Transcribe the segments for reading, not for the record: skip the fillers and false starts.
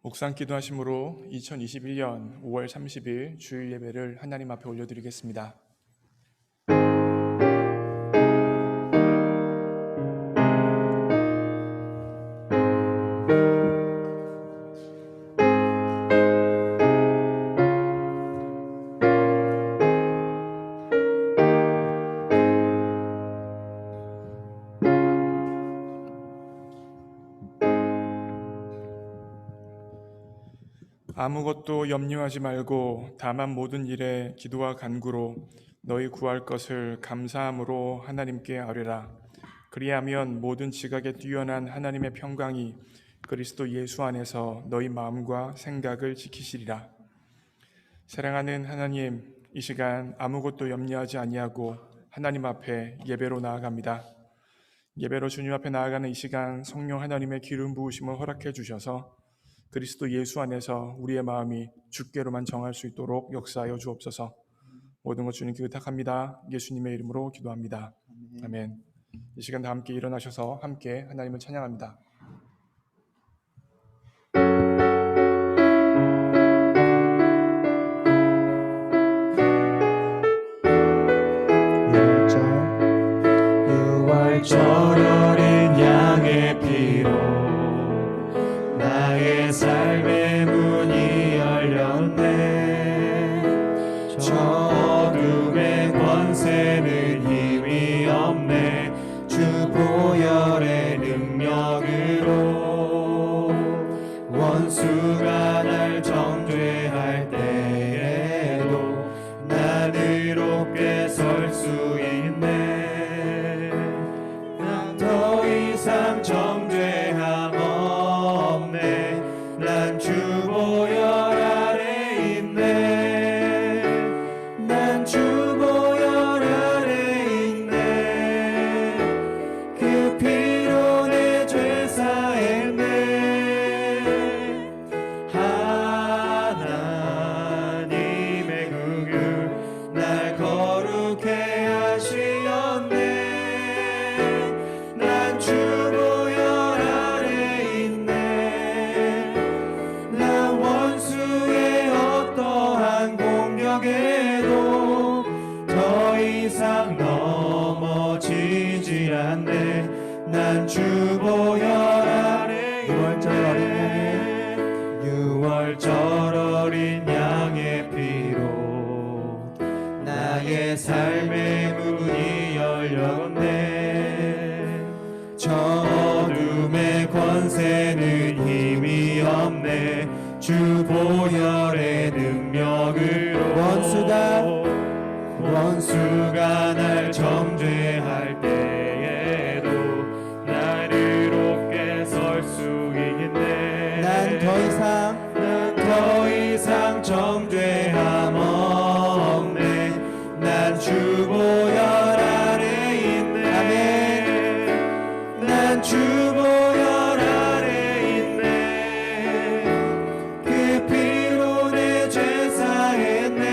묵상 기도하심으로 2021년 5월 30일 주일 예배를 하나님 앞에 올려드리겠습니다. 아무것도 염려하지 말고 다만 모든 일에 기도와 간구로 너희 구할 것을 감사함으로 하나님께 아뢰라. 그리하면 모든 지각에 뛰어난 하나님의 평강이 그리스도 예수 안에서 너희 마음과 생각을 지키시리라. 사랑하는 하나님, 이 시간 아무것도 염려하지 아니하고 하나님 앞에 예배로 나아갑니다. 예배로 주님 앞에 나아가는 이 시간 성령 하나님의 기름 부으심을 허락해 주셔서 그리스도 예수 안에서 우리의 마음이 주께로만 정할 수 있도록 역사하여 주옵소서. 모든 것 주님께 의탁합니다. 예수님의 이름으로 기도합니다. 아멘. 이 시간 다 함께 일어나셔서 함께 하나님을 찬양합니다. 유월절 어린 양의 피로 나의 삶의 문이 열렸네. 저 어둠의 권세는 힘이 없네. 주 보혈의 능력으로 원수가 날 정죄할 때에도 난 의롭게 설 수 있네. 난 더 이상 정죄함 없네. 난 주 보혈 아래 있네. 난 주 보혈 아래 있네. 그 피로 내 죄 사했네. 하나님의 긍휼 날 거룩해 하시었네. 난 주 보혈 아래 있네. 난 원수의 어떠한 공격에도 더 이상 넘어지지 않네. 난 주 보혈 아래 있네. 유월절 어린 양의 피로 나의 삶의 문이 열렸네. 저 어둠의 권세는 힘이 없네. 주 보혈의 능력으로 원수가 날 정죄할 때에도 날 의롭게 설 수 있네. 난 더 이상 정죄함 없네. 난 주 보혈 아래 있네. 아멘. 난 주 보혈 아래 있네. 그 피로 내 죄 사했네.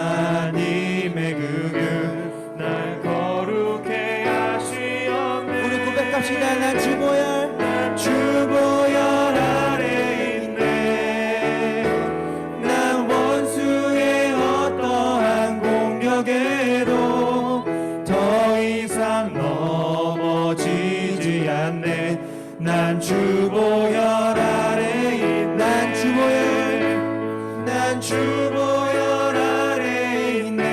하나님의 긍휼 날 거룩해 하시었네. 우리 고백합시다. 난 주 보혈 아래 있네. 난 원수의 어떠한 공격에도 더 이상 넘어지지 않네. 난 주 보혈 아래 있네. 난 주 보혈 아래 있네.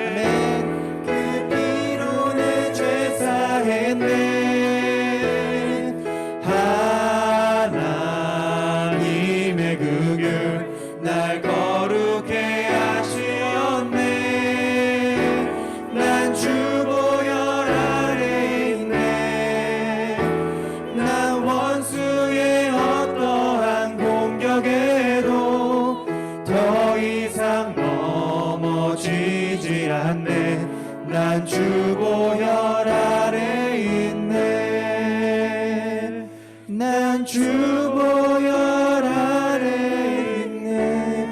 아멘. 그 피로 내 죄 사했네. 하나님의 긍휼 날 거룩해 하시었네. 난 주 보혈 아래 있네. 난 원수의 어떠한 공격에도 더 이상 넘어지지 않네. 난 주 보혈 아래 있네. 난 주 보혈 아래 있네.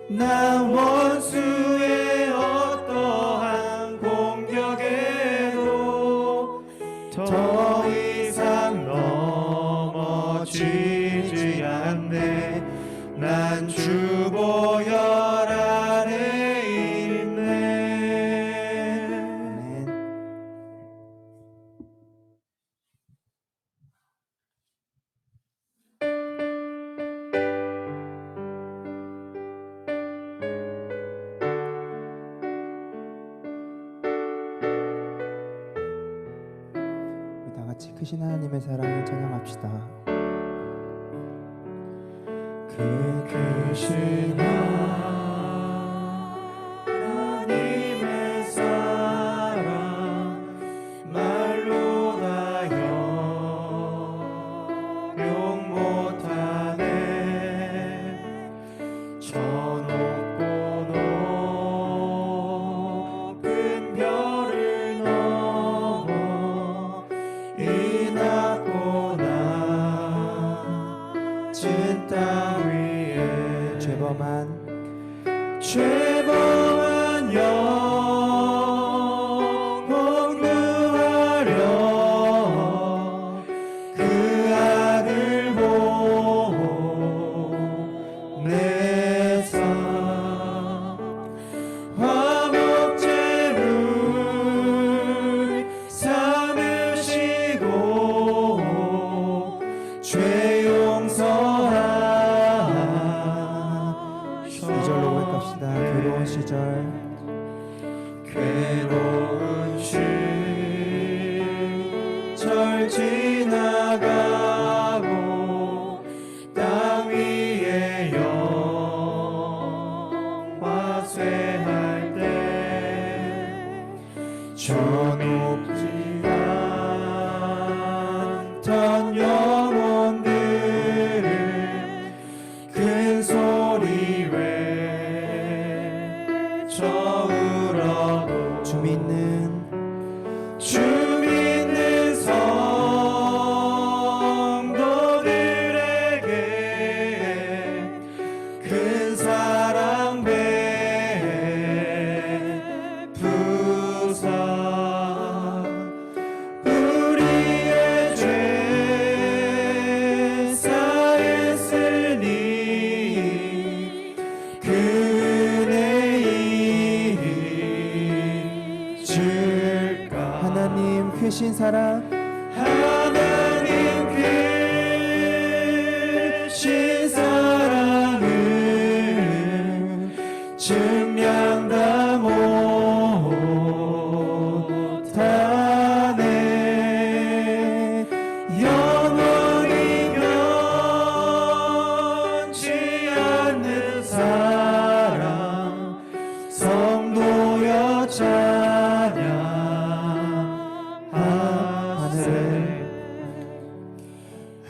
난 원수의 어떠한 공격에도 더 크신 하나님의 사랑을 찬양합시다. 그 크신 하나님의 사랑 말로 다 영용 못하네. 저 높고 높은 별을 넘어 이 낮고 낮은 땅 위에 죄범한 영혼 구하려 그 아들 보내사 화목제물 삼으시고 죄 용서하셔. 2절로 고백합시다. 괴로운 시절 괴로운 시절 지나가고 땅 위에 영화 쇠할 때 저 높지 않던 영혼들을 큰 소리 외쳐 울어도 주 믿는 성도들에게 큰 사랑 베푸사 우리의 죄 사했으니 그 은혜 잊을까. 하나님 크신 사랑 하나님 크신 사랑은 증량 다 못하네. 영원히 변치 않는 사랑 성도여 찬양하세.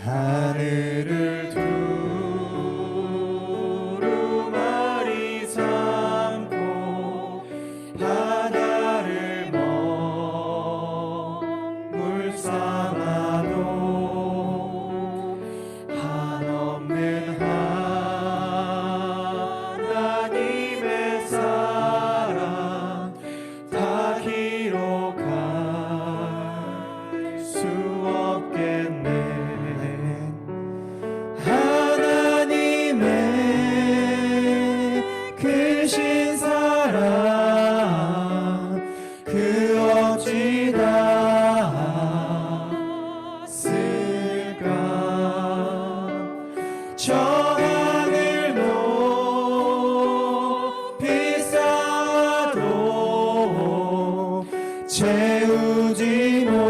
하늘을 두루마리 삼고 바다를 먹물 삼아도 한없는 하나님의 사랑 다 기록할 수 없겠네. 하나님의 크신 사랑 그 어찌 닿았을까. 저 하늘 높이 쌓아도 채우지 못하리.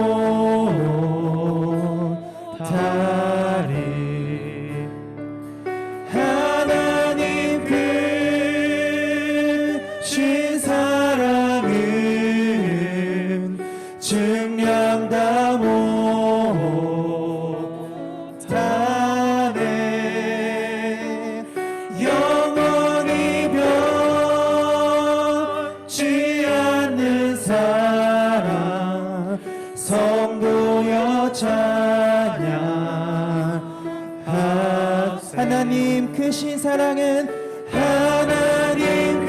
하나님 크신 사랑은 증량 다 못하네. 영원히 변치 않는 사랑 성도여 찬양하세. 하나님 크신 사랑은 하나님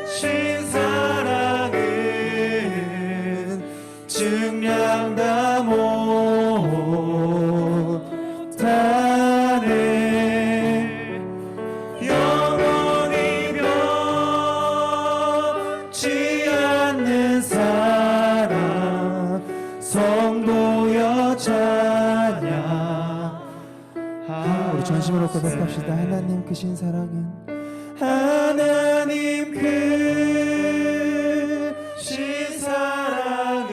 크신 사랑은 증량 다 못하네. 영원히 변치 않는 사랑 성도여 찬양. 우리 전심으로 고백합시다. 하나님 크신 사랑은 하나님 크신 사랑은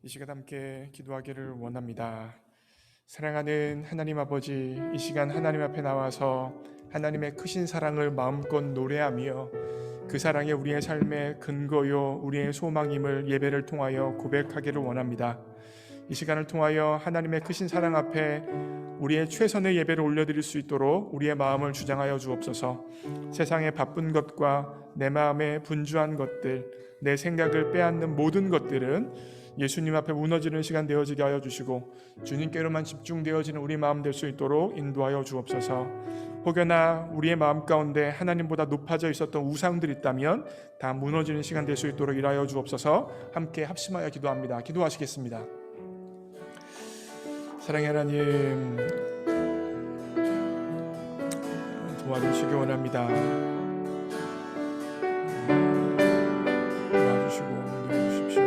이 시간 함께 기도하기를 원합니다. 사랑하는 하나님 아버지, 이 시간 하나님 앞에 나와서 하나님의 크신 사랑을 마음껏 노래하며 그 사랑이 우리의 삶의 근거요 우리의 소망임을 예배를 통하여 고백하기를 원합니다. 이 시간을 통하여 하나님의 크신 사랑 앞에 우리의 최선의 예배를 올려드릴 수 있도록 우리의 마음을 주장하여 주옵소서. 세상의 바쁜 것과 내 마음의 분주한 것들, 내 생각을 빼앗는 모든 것들은 예수님 앞에 무너지는 시간 되어지게 하여 주시고 주님께로만 집중되어지는 우리 마음 될 수 있도록 인도하여 주옵소서. 혹여나 우리의 마음 가운데 하나님보다 높아져 있었던 우상들이 있다면 다 무너지는 시간 될 수 있도록 일하여 주옵소서. 함께 합심하여 기도합니다. 기도하시겠습니다. 사랑의 하나님, 도와주시기 원합니다. 도와주시고 인도해 주십시오.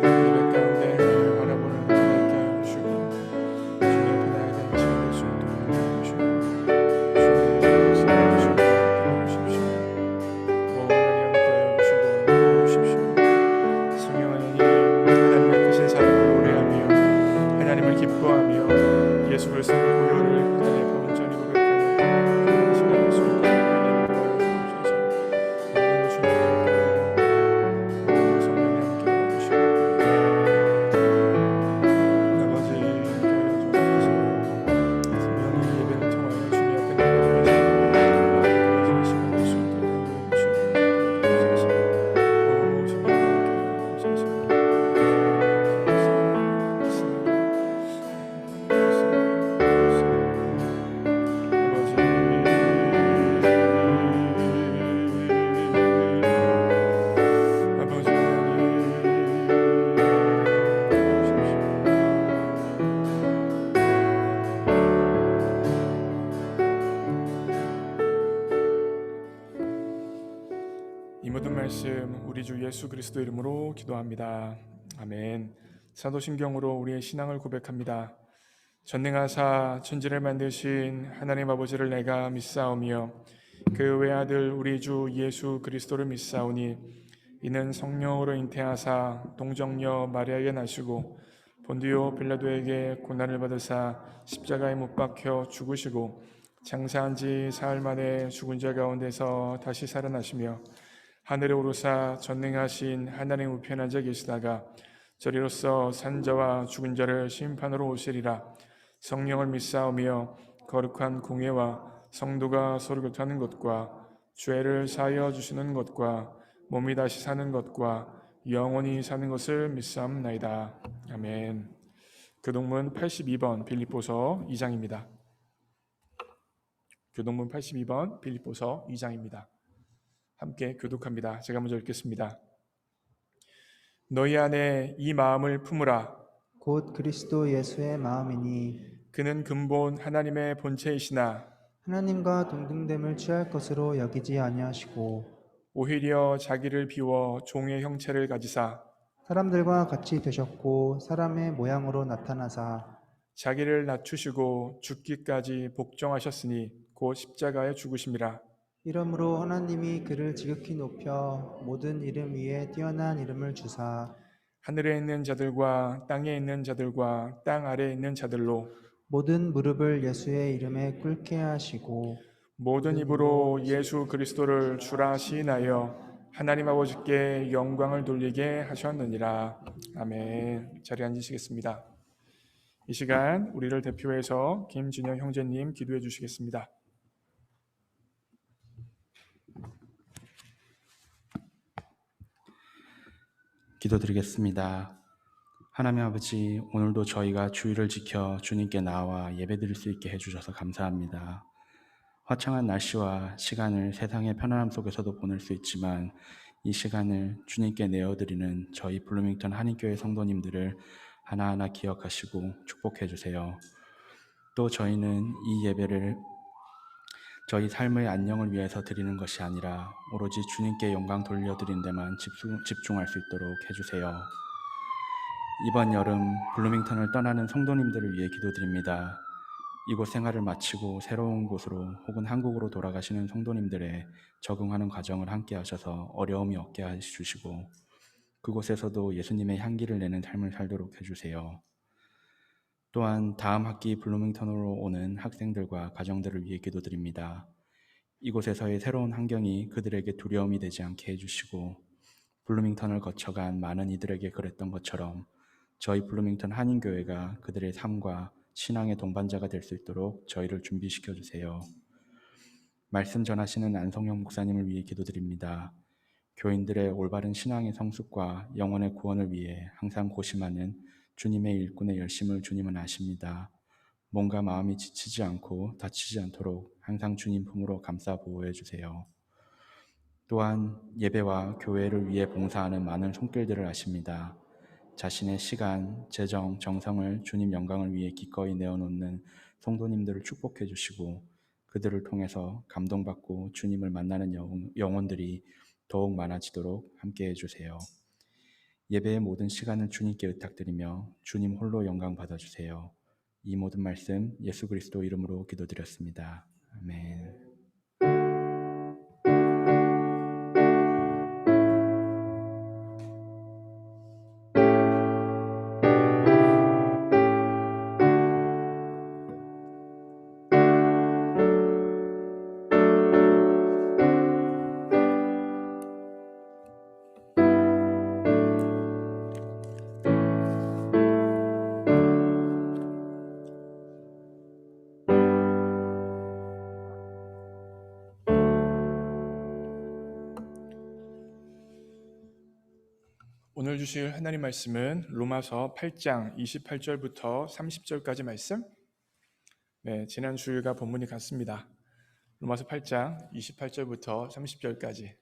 예배 가운데 하나님을 바라보는 자에게 하여 주시고 주님 앞에 나아가는 시간 될 수 있도록 인도해 주시고 주님의 말씀 주시고 인도해 주십시오. 하나님 함께 하여 주시고 인도해 주십시오. 성령 하나님, 하나님의 크신 사랑을 노래하며 하나님을 기뻐하며 예수 그리스도의 보혈을 그 안에 온전히 고백하는 그런 시간 될 수 있도록 하나님 도와주옵소서. 모든 주님 함께하여 성령님 함께하여 주시고 아버지 함께하여 주옵소서. 성령님 예배를 통하여 주님 앞에 나아가는 시간 될 수 있도록 인도해 주시고 오 성령님 함께하여 주옵소서. 이 모든 말씀 우리 주 예수 그리스도 이름으로 기도합니다. 아멘. 사도신경으로 우리의 신앙을 고백합니다. 전능하사 천지를 만드신 하나님 아버지를 내가 믿사오며 그 외아들 우리 주 예수 그리스도를 믿사오니 이는 성령으로 잉태하사 동정녀 마리아에게 나시고 본디오 빌라도에게 고난을 받으사 십자가에 못 박혀 죽으시고 장사한 지 사흘 만에 죽은 자 가운데서 다시 살아나시며 하늘에 오르사 전능하신 하나님 우편에 앉아 계시다가 저리로서 산자와 죽은 자를 심판으로 오시리라. 성령을 믿사오며 거룩한 공예와 성도가 서로 교통하는 것과 죄를 사하여 주시는 것과 몸이 다시 사는 것과 영원히 사는 것을 믿사옵나이다. 아멘. 교동문 82번 빌립보서 2장입니다. 교동문 82번 빌립보서 2장입니다. 함께 교독합니다. 제가 먼저 읽겠습니다. 너희 안에 이 마음을 품으라. 곧 그리스도 예수의 마음이니 그는 근본 하나님의 본체이시나 하나님과 동등됨을 취할 것으로 여기지 아니하시고 오히려 자기를 비워 종의 형체를 가지사 사람들과 같이 되셨고 사람의 모양으로 나타나사 자기를 낮추시고 죽기까지 복종하셨으니 곧 십자가에 죽으심이라. 이러므로 하나님이 그를 지극히 높여 모든 이름 위에 뛰어난 이름을 주사 하늘에 있는 자들과 땅에 있는 자들과 땅 아래에 있는 자들로 모든 무릎을 예수의 이름에 꿇게 하시고 모든 입으로 예수 그리스도를 주라 시인하여 하나님 아버지께 영광을 돌리게 하셨느니라. 아멘. 자리에 앉으시겠습니다. 이 시간 우리를 대표해서 김진영 형제님 기도해 주시겠습니다. 기도드리겠습니다. 하나님 아버지, 오늘도 저희가 주일을 지켜 주님께 나와 예배드릴 수 있게 해주셔서 감사합니다. 화창한 날씨와 시간을 세상의 편안함 속에서도 보낼 수 있지만 이 시간을 주님께 내어드리는 저희 블루밍턴 한인교회 성도님들을 하나하나 기억하시고 축복해 주세요. 또 저희는 이 예배를 저희 삶의 안녕을 위해서 드리는 것이 아니라 오로지 주님께 영광 돌려드리는 데만 집중할 수 있도록 해주세요. 이번 여름 블루밍턴을 떠나는 성도님들을 위해 기도드립니다. 이곳 생활을 마치고 새로운 곳으로 혹은 한국으로 돌아가시는 성도님들의 적응하는 과정을 함께 하셔서 어려움이 없게 해주시고 그곳에서도 예수님의 향기를 내는 삶을 살도록 해주세요. 또한 다음 학기 블루밍턴으로 오는 학생들과 가정들을 위해 기도드립니다. 이곳에서의 새로운 환경이 그들에게 두려움이 되지 않게 해주시고 블루밍턴을 거쳐간 많은 이들에게 그랬던 것처럼 저희 블루밍턴 한인교회가 그들의 삶과 신앙의 동반자가 될 수 있도록 저희를 준비시켜 주세요. 말씀 전하시는 안성영 목사님을 위해 기도드립니다. 교인들의 올바른 신앙의 성숙과 영혼의 구원을 위해 항상 고심하는 주님의 일꾼의 열심을 주님은 아십니다. 몸과 마음이 지치지 않고 다치지 않도록 항상 주님 품으로 감싸 보호해 주세요. 또한 예배와 교회를 위해 봉사하는 많은 손길들을 아십니다. 자신의 시간, 재정, 정성을 주님 영광을 위해 기꺼이 내어놓는 성도님들을 축복해 주시고 그들을 통해서 감동받고 주님을 만나는 영혼들이 더욱 많아지도록 함께 해주세요. 예배의 모든 시간을 주님께 의탁드리며 주님 홀로 영광 받아주세요. 이 모든 말씀 예수 그리스도 이름으로 기도드렸습니다. 아멘. 오늘 주실 하나님 말씀은 로마서 8장 28절부터 30절까지 말씀. 네, 지난 주일과 본문이 같습니다. 로마서 8장 28절부터 30절까지.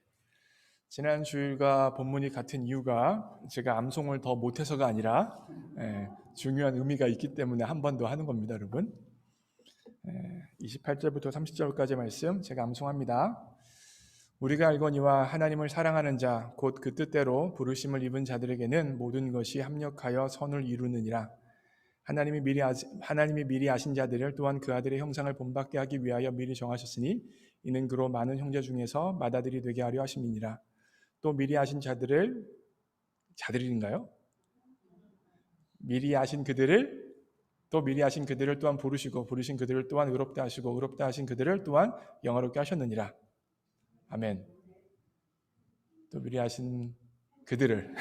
지난 주일과 본문이 같은 이유가 제가 암송을 더 못해서가 아니라 중요한 의미가 있기 때문에 한 번 더 하는 겁니다, 여러분. 28절부터 30절까지 말씀 제가 암송합니다. 우리가 알거니와 하나님을 사랑하는 자 곧 그 뜻대로 부르심을 입은 자들에게는 모든 것이 합력하여 선을 이루느니라. 하나님이 미리 아신 자들을 또한 그 아들의 형상을 본받게 하기 위하여 미리 정하셨으니 이는 그로 많은 형제 중에서 맏아들이 되게 하려 하심이니라. 또 미리 아신 자들인가요? 미리 아신 그들을 또한 부르시고 부르신 그들을 또한 의롭다 하시고 의롭다 하신 그들을 또한 영화롭게 하셨느니라. 아멘. 또 미리 하신 그들을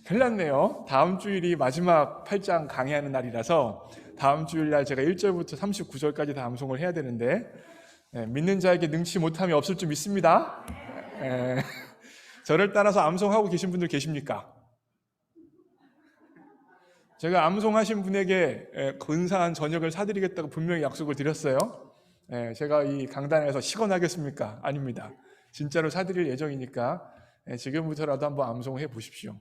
큰일 났네요. 다음 주일이 마지막 8장 강의하는 날이라서 다음 주일날 제가 1절부터 39절까지 다 암송을 해야 되는데 믿는 자에게 능치 못함이 없을 줄 믿습니다. 저를 따라서 암송하고 계신 분들 계십니까? 제가 암송하신 분에게 근사한 저녁을 사드리겠다고 분명히 약속을 드렸어요. 제가 이 강단에서 시건하겠습니까? 아닙니다. 진짜로 사드릴 예정이니까 지금부터라도 한번 암송해 보십시오.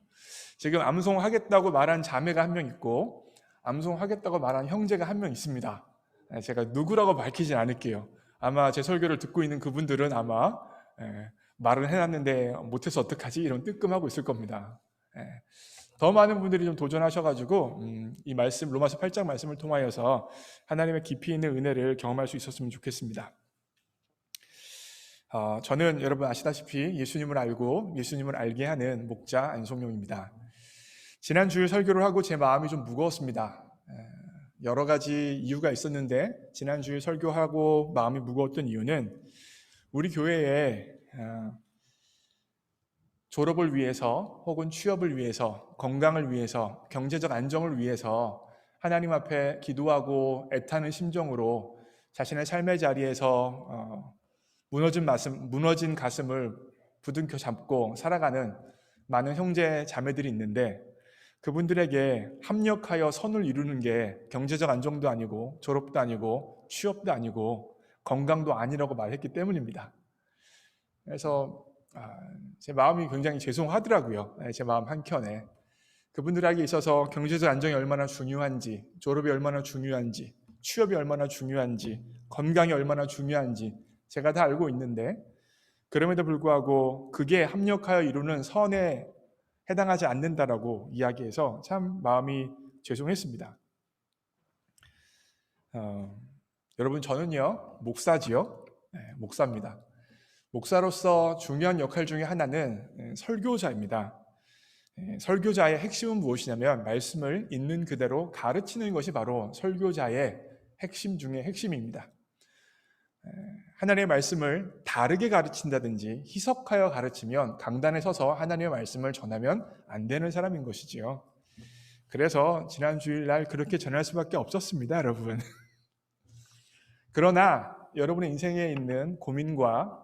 지금 암송하겠다고 말한 자매가 한 명 있고 암송하겠다고 말한 형제가 한 명 있습니다. 제가 누구라고 밝히진 않을게요. 아마 제 설교를 듣고 있는 그분들은 아마 말은 해놨는데 못해서 어떡하지? 이런 뜨끔하고 있을 겁니다. 더 많은 분들이 좀 도전하셔가지고 이 말씀 로마서 8장 말씀을 통하여서 하나님의 깊이 있는 은혜를 경험할 수 있었으면 좋겠습니다. 저는 여러분 아시다시피 예수님을 알고 예수님을 알게 하는 목자 안송용입니다. 지난 주일 설교를 하고 제 마음이 좀 무거웠습니다. 여러 가지 이유가 있었는데 지난 주일 설교하고 마음이 무거웠던 이유는 우리 교회에 졸업을 위해서 혹은 취업을 위해서 건강을 위해서 경제적 안정을 위해서 하나님 앞에 기도하고 애타는 심정으로 자신의 삶의 자리에서 무너진 가슴을 부둥켜 잡고 살아가는 많은 형제 자매들이 있는데 그분들에게 합력하여 선을 이루는 게 경제적 안정도 아니고 졸업도 아니고 취업도 아니고 건강도 아니라고 말했기 때문입니다. 그래서 제 마음이 굉장히 죄송하더라고요. 제 마음 한켠에 그분들에게 있어서 경제적 안정이 얼마나 중요한지, 졸업이 얼마나 중요한지, 취업이 얼마나 중요한지, 건강이 얼마나 중요한지 제가 다 알고 있는데 그럼에도 불구하고 그게 합력하여 이루는 선에 해당하지 않는다라고 이야기해서 참 마음이 죄송했습니다. 여러분 저는요 목사지요. 네, 목사입니다. 목사로서 중요한 역할 중에 하나는 설교자입니다. 설교자의 핵심은 무엇이냐면 말씀을 있는 그대로 가르치는 것이 바로 설교자의 핵심 중에 핵심입니다. 하나님의 말씀을 다르게 가르친다든지 희석하여 가르치면 강단에 서서 하나님의 말씀을 전하면 안 되는 사람인 것이지요. 그래서 지난 주일날 그렇게 전할 수밖에 없었습니다, 여러분. 그러나 여러분의 인생에 있는 고민과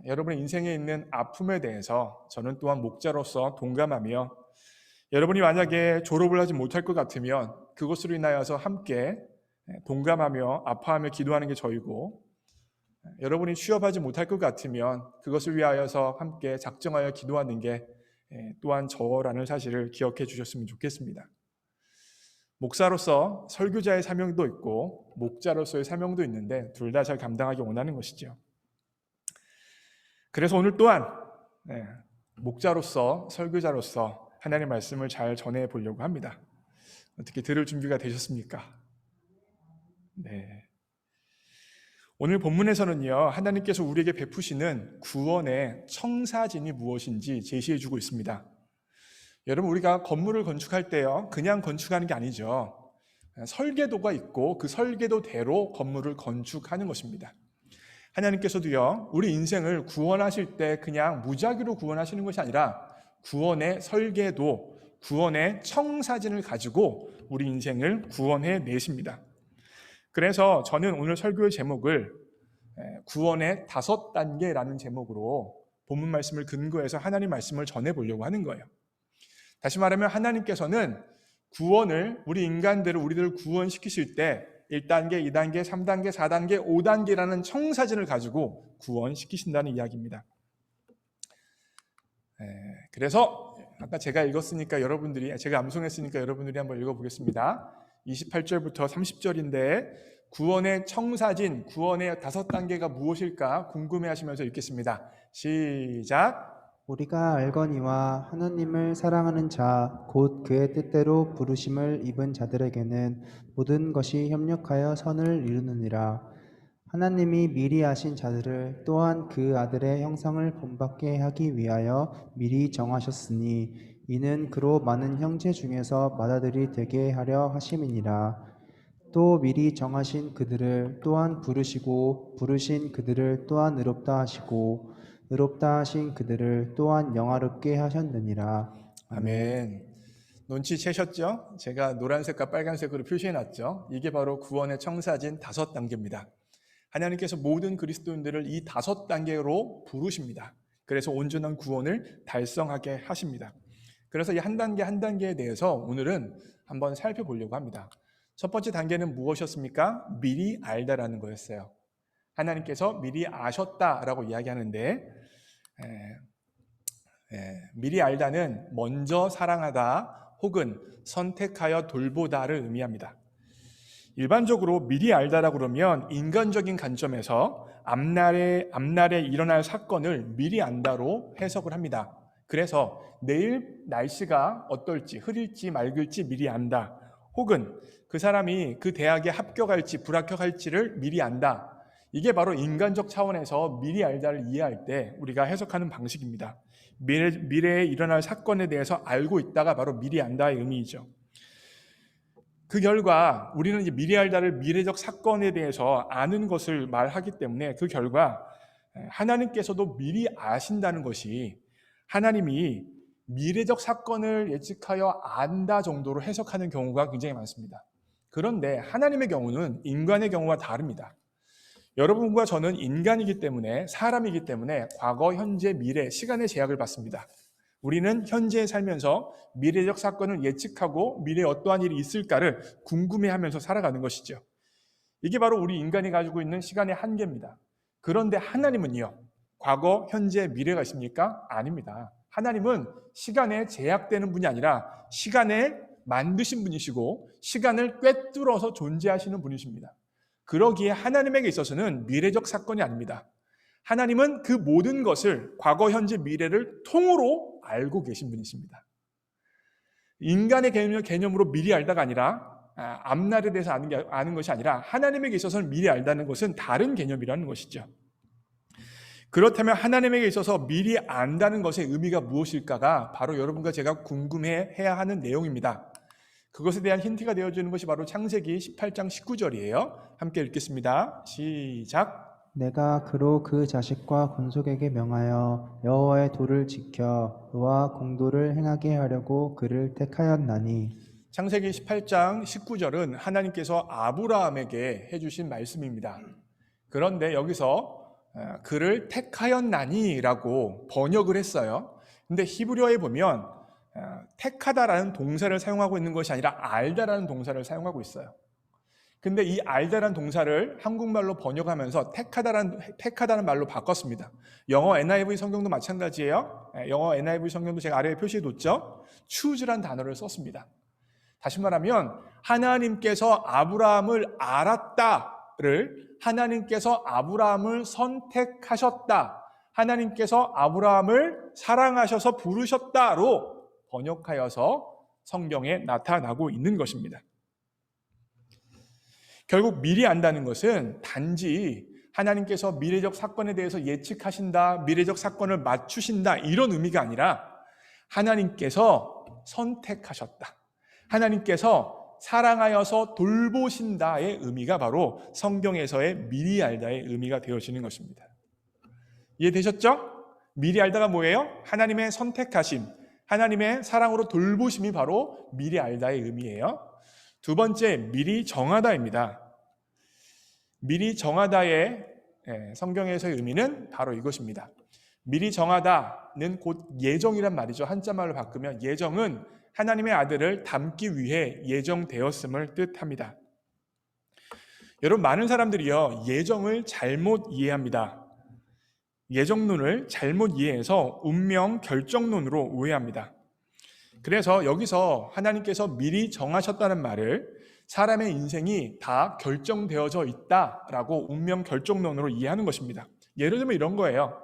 여러분의 인생에 있는 아픔에 대해서 저는 또한 목자로서 동감하며 여러분이 만약에 졸업을 하지 못할 것 같으면 그것으로 인하여서 함께 동감하며 아파하며 기도하는 게 저희고, 여러분이 취업하지 못할 것 같으면 그것을 위하여서 함께 작정하여 기도하는 게 또한 저라는 사실을 기억해 주셨으면 좋겠습니다. 목사로서 설교자의 사명도 있고 목자로서의 사명도 있는데 둘 다 잘 감당하기 원하는 것이죠. 그래서 오늘 또한 목자로서 설교자로서 하나님의 말씀을 잘 전해 보려고 합니다. 어떻게 들을 준비가 되셨습니까? 네. 오늘 본문에서는요, 하나님께서 우리에게 베푸시는 구원의 청사진이 무엇인지 제시해 주고 있습니다. 여러분, 우리가 건물을 건축할 때요, 그냥 건축하는 게 아니죠. 설계도가 있고 그 설계도대로 건물을 건축하는 것입니다. 하나님께서도요, 우리 인생을 구원하실 때 그냥 무작위로 구원하시는 것이 아니라 구원의 설계도, 구원의 청사진을 가지고 우리 인생을 구원해 내십니다. 그래서 저는 오늘 설교의 제목을 구원의 5단계라는 제목으로 본문 말씀을 근거해서 하나님 말씀을 전해보려고 하는 거예요. 다시 말하면 하나님께서는 구원을, 우리 인간들을 우리들을 구원시키실 때 1단계, 2단계, 3단계, 4단계, 5단계라는 청사진을 가지고 구원시키신다는 이야기입니다. 그래서 아까 제가 읽었으니까 제가 암송했으니까 여러분들이 한번 읽어보겠습니다. 28절부터 30절인데 구원의 청사진, 구원의 5단계가 무엇일까 궁금해하시면서 읽겠습니다. 시작. 우리가 알거니와 하나님을 사랑하는 자, 곧 그의 뜻대로 부르심을 입은 자들에게는 모든 것이 협력하여 선을 이루느니라. 하나님이 미리 아신 자들을 또한 그 아들의 형상을 본받게 하기 위하여 미리 정하셨으니 이는 그로 많은 형제 중에서 맏아들이 되게 하려 하심이니라. 또 미리 정하신 그들을 또한 부르시고 부르신 그들을 또한 의롭다 하시고 의롭다 하신 그들을 또한 영화롭게 하셨느니라. 아멘. 눈치채셨죠? 제가 노란색과 빨간색으로 표시해놨죠? 이게 바로 구원의 청사진 5단계입니다. 하나님께서 모든 그리스도인들을 이 5단계로 부르십니다. 그래서 온전한 구원을 달성하게 하십니다. 그래서 이 한 단계 한 단계에 대해서 오늘은 한번 살펴보려고 합니다. 첫 번째 단계는 무엇이었습니까? 미리 알다라는 거였어요. 하나님께서 미리 아셨다라고 이야기하는데 미리 알다는 먼저 사랑하다 혹은 선택하여 돌보다를 의미합니다. 일반적으로 미리 알다라고 그러면 인간적인 관점에서 앞날에 일어날 사건을 미리 안다로 해석을 합니다. 그래서 내일 날씨가 어떨지, 흐릴지 맑을지 미리 안다. 혹은 그 사람이 그 대학에 합격할지 불합격할지를 미리 안다. 이게 바로 인간적 차원에서 미리 알다를 이해할 때 우리가 해석하는 방식입니다. 미래에 일어날 사건에 대해서 알고 있다가 바로 미리 안다의 의미이죠. 그 결과 우리는 이제 미리 알다를 미래적 사건에 대해서 아는 것을 말하기 때문에 그 결과 하나님께서도 미리 아신다는 것이 하나님이 미래적 사건을 예측하여 안다 정도로 해석하는 경우가 굉장히 많습니다. 그런데 하나님의 경우는 인간의 경우와 다릅니다. 여러분과 저는 인간이기 때문에, 사람이기 때문에 과거, 현재, 미래, 시간의 제약을 받습니다. 우리는 현재에 살면서 미래적 사건을 예측하고 미래에 어떠한 일이 있을까를 궁금해하면서 살아가는 것이죠. 이게 바로 우리 인간이 가지고 있는 시간의 한계입니다. 그런데 하나님은요, 과거, 현재, 미래가 있습니까? 아닙니다. 하나님은 시간에 제약되는 분이 아니라 시간에 만드신 분이시고 시간을 꿰뚫어서 존재하시는 분이십니다. 그러기에 하나님에게 있어서는 미래적 사건이 아닙니다. 하나님은 그 모든 것을 과거, 현재, 미래를 통으로 알고 계신 분이십니다. 인간의 개념으로 미리 알다가 아니라 앞날에 대해서 아는 것이 아니라 하나님에게 있어서는 미리 알다는 것은 다른 개념이라는 것이죠. 그렇다면 하나님에게 있어서 미리 안다는 것의 의미가 무엇일까가 바로 여러분과 제가 궁금해해야 하는 내용입니다. 그것에 대한 힌트가 되어주는 것이 바로 창세기 18장 19절이에요. 함께 읽겠습니다. 시작. 내가 그로 그 자식과 건속에게 명하여 여호와의 도를 지켜 의와 공도를 행하게 하려고 그를 택하였나니. 창세기 18장 19절은 하나님께서 아브라함에게 해주신 말씀입니다. 그런데 여기서 그를 택하였나니라고 번역을 했어요. 근데 히브리어에 보면 택하다라는 동사를 사용하고 있는 것이 아니라 알다라는 동사를 사용하고 있어요. 근데 이 알다라는 동사를 한국말로 번역하면서 택하다는 말로 바꿨습니다. 영어 NIV 성경도 마찬가지예요. 영어 NIV 성경도 제가 아래에 표시해 뒀죠. choose란 단어를 썼습니다. 다시 말하면 하나님께서 아브라함을 알았다를 하나님께서 아브라함을 선택하셨다, 하나님께서 아브라함을 사랑하셔서 부르셨다로 번역하여서 성경에 나타나고 있는 것입니다. 결국 미리 안다는 것은 단지 하나님께서 미래적 사건에 대해서 예측하신다, 미래적 사건을 맞추신다 이런 의미가 아니라 하나님께서 선택하셨다, 하나님께서 사랑하여서 돌보신다의 의미가 바로 성경에서의 미리 알다의 의미가 되어지는 것입니다. 이해되셨죠? 미리 알다가 뭐예요? 하나님의 선택하심, 하나님의 사랑으로 돌보심이 바로 미리 알다의 의미예요. 두 번째, 미리 정하다입니다. 미리 정하다의 성경에서의 의미는 바로 이것입니다. 미리 정하다는 곧 예정이란 말이죠. 한자말로 바꾸면 예정은 하나님의 아들을 닮기 위해 예정되었음을 뜻합니다. 여러분, 많은 사람들이요 예정을 잘못 이해합니다. 예정론을 잘못 이해해서 운명 결정론으로 오해합니다. 그래서 여기서 하나님께서 미리 정하셨다는 말을 사람의 인생이 다 결정되어져 있다라고 운명 결정론으로 이해하는 것입니다. 예를 들면 이런 거예요.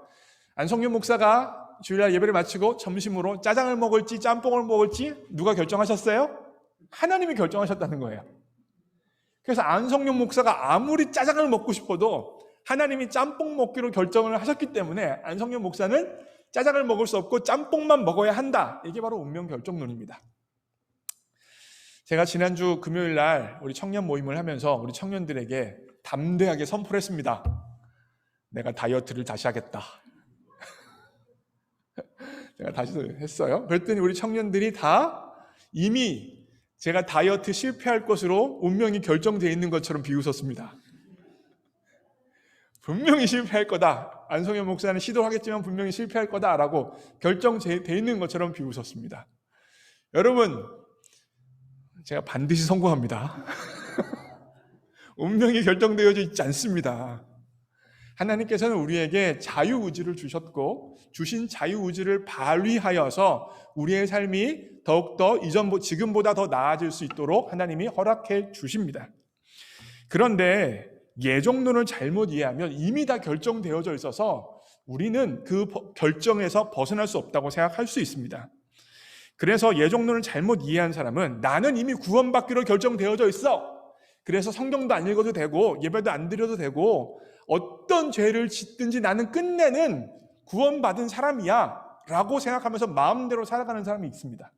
안성윤 목사가 주일날 예배를 마치고 점심으로 짜장을 먹을지 짬뽕을 먹을지 누가 결정하셨어요? 하나님이 결정하셨다는 거예요. 그래서 안성윤 목사가 아무리 짜장을 먹고 싶어도 하나님이 짬뽕 먹기로 결정을 하셨기 때문에 안성윤 목사는 짜장을 먹을 수 없고 짬뽕만 먹어야 한다. 이게 바로 운명 결정론입니다. 제가 지난주 금요일날 우리 청년 모임을 하면서 우리 청년들에게 담대하게 선포를 했습니다. 내가 다이어트를 다시 하겠다. 제가 다시 했어요. 그랬더니 우리 청년들이 다 이미 제가 다이어트 실패할 것으로 운명이 결정되어 있는 것처럼 비웃었습니다. 분명히 실패할 거다. 안성현 목사는 시도하겠지만 분명히 실패할 거다라고 결정되어 있는 것처럼 비웃었습니다. 여러분, 제가 반드시 성공합니다. 운명이 결정되어져 있지 않습니다. 하나님께서는 우리에게 자유의지를 주셨고 주신 자유의지를 발휘하여서 우리의 삶이 더욱더 지금보다 더 나아질 수 있도록 하나님이 허락해 주십니다. 그런데 예정론을 잘못 이해하면 이미 다 결정되어져 있어서 우리는 그 결정에서 벗어날 수 없다고 생각할 수 있습니다. 그래서 예정론을 잘못 이해한 사람은 나는 이미 구원받기로 결정되어져 있어. 그래서 성경도 안 읽어도 되고 예배도 안 드려도 되고 어떤 죄를 짓든지 나는 끝내는 구원받은 사람이야 라고 생각하면서 마음대로 살아가는 사람이 있습니다.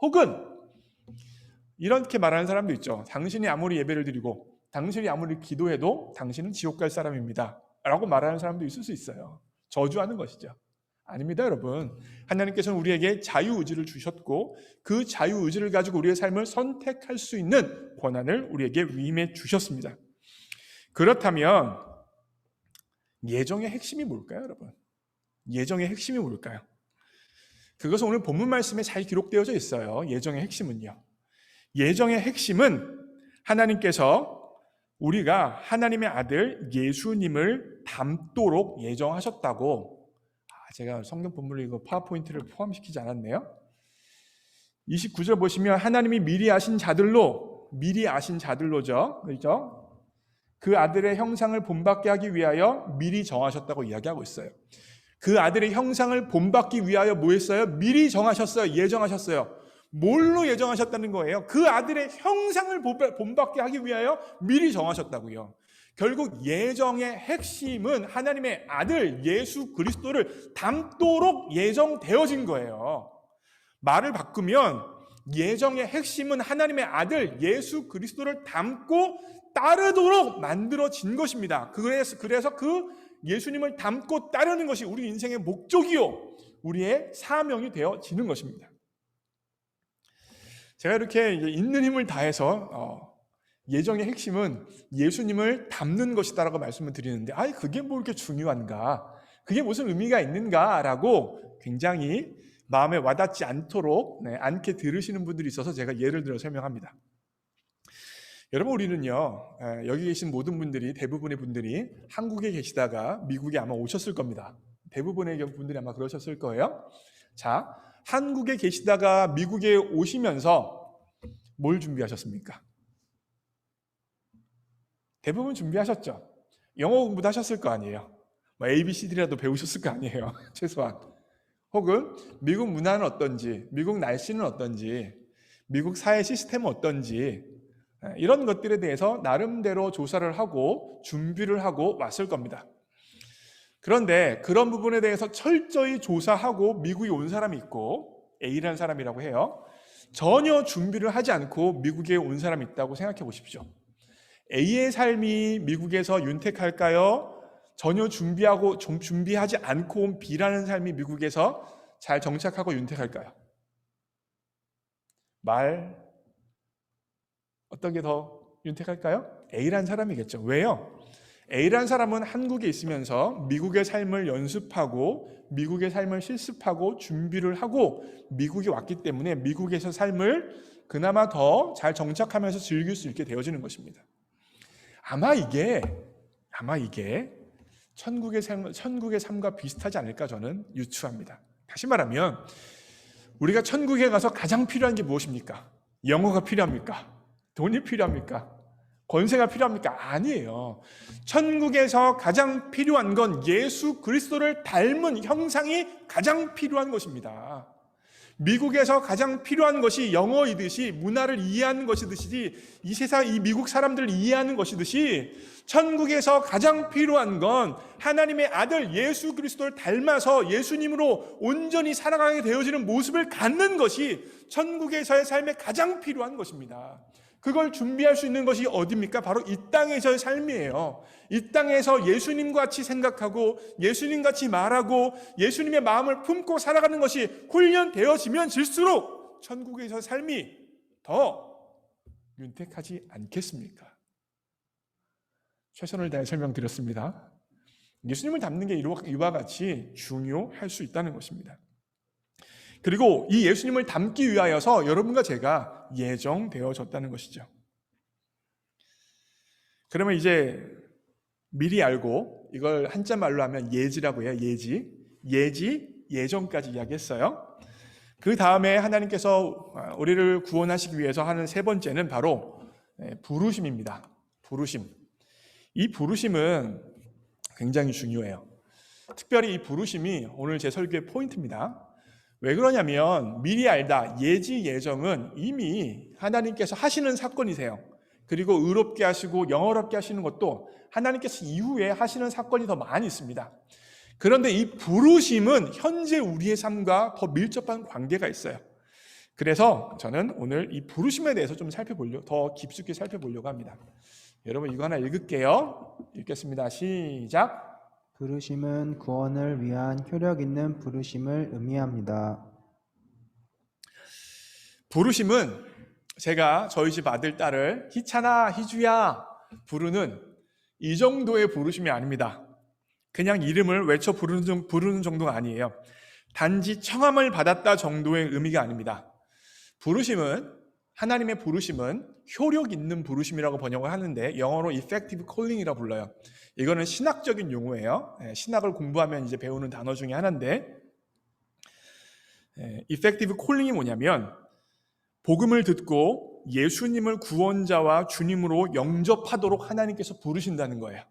혹은 이렇게 말하는 사람도 있죠. 당신이 아무리 예배를 드리고 당신이 아무리 기도해도 당신은 지옥 갈 사람입니다 라고 말하는 사람도 있을 수 있어요. 저주하는 것이죠. 아닙니다, 여러분. 하나님께서는 우리에게 자유의지를 주셨고 그 자유의지를 가지고 우리의 삶을 선택할 수 있는 권한을 우리에게 위임해 주셨습니다. 그렇다면 예정의 핵심이 뭘까요, 여러분? 예정의 핵심이 뭘까요? 그것은 오늘 본문 말씀에 잘 기록되어져 있어요. 예정의 핵심은요. 예정의 핵심은 하나님께서 우리가 하나님의 아들 예수님을 닮도록 예정하셨다고. 제가 성경 본문을 이거 파워포인트를 포함시키지 않았네요. 29절 보시면 하나님이 미리 아신 자들로죠. 그렇죠? 그 아들의 형상을 본받게 하기 위하여 미리 정하셨다고 이야기하고 있어요. 그 아들의 형상을 본받기 위하여 뭐 했어요? 미리 정하셨어요. 예정하셨어요. 뭘로 예정하셨다는 거예요? 그 아들의 형상을 본받게 하기 위하여 미리 정하셨다고요. 결국 예정의 핵심은 하나님의 아들 예수 그리스도를 닮도록 예정되어진 거예요. 말을 바꾸면 예정의 핵심은 하나님의 아들 예수 그리스도를 닮고 따르도록 만들어진 것입니다. 그래서 그 예수님을 닮고 따르는 것이 우리 인생의 목적이요, 우리의 사명이 되어지는 것입니다. 제가 이렇게 있는 힘을 다해서 예정의 핵심은 예수님을 닮는 것이다라고 말씀을 드리는데, 그게 뭐 이렇게 중요한가? 그게 무슨 의미가 있는가라고 굉장히 마음에 와닿지 않게 들으시는 분들이 있어서 제가 예를 들어 설명합니다. 여러분, 우리는요, 여기 계신 모든 분들이, 대부분의 분들이 한국에 계시다가 미국에 아마 오셨을 겁니다. 대부분의 분들이 아마 그러셨을 거예요. 자, 한국에 계시다가 미국에 오시면서 뭘 준비하셨습니까? 대부분 준비하셨죠. 영어 공부도 하셨을 거 아니에요. ABCD라도 배우셨을 거 아니에요. 최소한. 혹은 미국 문화는 어떤지, 미국 날씨는 어떤지, 미국 사회 시스템은 어떤지, 이런 것들에 대해서 나름대로 조사를 하고 준비를 하고 왔을 겁니다. 그런데 그런 부분에 대해서 철저히 조사하고 미국에 온 사람이 있고, A라는 사람이라고 해요. 전혀 준비를 하지 않고 미국에 온 사람이 있다고 생각해 보십시오. A의 삶이 미국에서 윤택할까요? 전혀 준비하지 않고 온 B라는 삶이 미국에서 잘 정착하고 윤택할까요? 어떤 게 더 윤택할까요? A라는 사람이겠죠. 왜요? A라는 사람은 한국에 있으면서 미국의 삶을 연습하고 미국의 삶을 실습하고 준비를 하고 미국에 왔기 때문에 미국에서 삶을 그나마 더 잘 정착하면서 즐길 수 있게 되어지는 것입니다. 아마 이게 천국의 삶과 비슷하지 않을까 저는 유추합니다. 다시 말하면 우리가 천국에 가서 가장 필요한 게 무엇입니까? 영어가 필요합니까? 돈이 필요합니까? 권세가 필요합니까? 아니에요. 천국에서 가장 필요한 건 예수 그리스도를 닮은 형상이 가장 필요한 것입니다. 미국에서 가장 필요한 것이 영어이듯이 문화를 이해하는 것이듯이 이 세상 이 미국 사람들을 이해하는 것이듯이 천국에서 가장 필요한 건 하나님의 아들 예수 그리스도를 닮아서 예수님으로 온전히 살아가게 되어지는 모습을 갖는 것이 천국에서의 삶에 가장 필요한 것입니다. 그걸 준비할 수 있는 것이 어디입니까? 바로 이 땅에서의 삶이에요. 이 땅에서 예수님 같이 생각하고 예수님 같이 말하고 예수님의 마음을 품고 살아가는 것이 훈련되어지면 질수록 천국에서의 삶이 더 윤택하지 않겠습니까? 최선을 다해 설명드렸습니다. 예수님을 닮는 게 이와 같이 중요할 수 있다는 것입니다. 그리고 이 예수님을 닮기 위하여서 여러분과 제가 예정되어졌다는 것이죠. 그러면 이제 미리 알고 이걸 한자 말로 하면 예지라고 해요. 예정까지 이야기했어요. 그 다음에 하나님께서 우리를 구원하시기 위해서 하는 세 번째는 바로 부르심입니다. 부르심. 이 부르심은 굉장히 중요해요. 특별히 이 부르심이 오늘 제 설교의 포인트입니다. 왜 그러냐면 미리 알다, 예정은 이미 하나님께서 하시는 사건이세요. 그리고 의롭게 하시고 영어롭게 하시는 것도 하나님께서 이후에 하시는 사건이 더 많이 있습니다. 그런데 이 부르심은 현재 우리의 삶과 더 밀접한 관계가 있어요. 그래서 저는 오늘 이 부르심에 대해서 좀 더 깊숙이 살펴보려고 합니다. 여러분 이거 하나 읽을게요. 읽겠습니다. 시작. 부르심은 구원을 위한 효력 있는 부르심을 의미합니다. 부르심은 제가 저희 집 아들, 딸을 희찬아, 희주야 부르는 이 정도의 부르심이 아닙니다. 그냥 이름을 외쳐 부르는 정도가 아니에요. 단지 청함을 받았다 정도의 의미가 아닙니다. 하나님의 부르심은 효력 있는 부르심이라고 번역을 하는데 영어로 effective calling이라고 불러요. 이거는 신학적인 용어예요. 신학을 공부하면 이제 배우는 단어 중에 하나인데 effective calling이 뭐냐면 복음을 듣고 예수님을 구원자와 주님으로 영접하도록 하나님께서 부르신다는 거예요.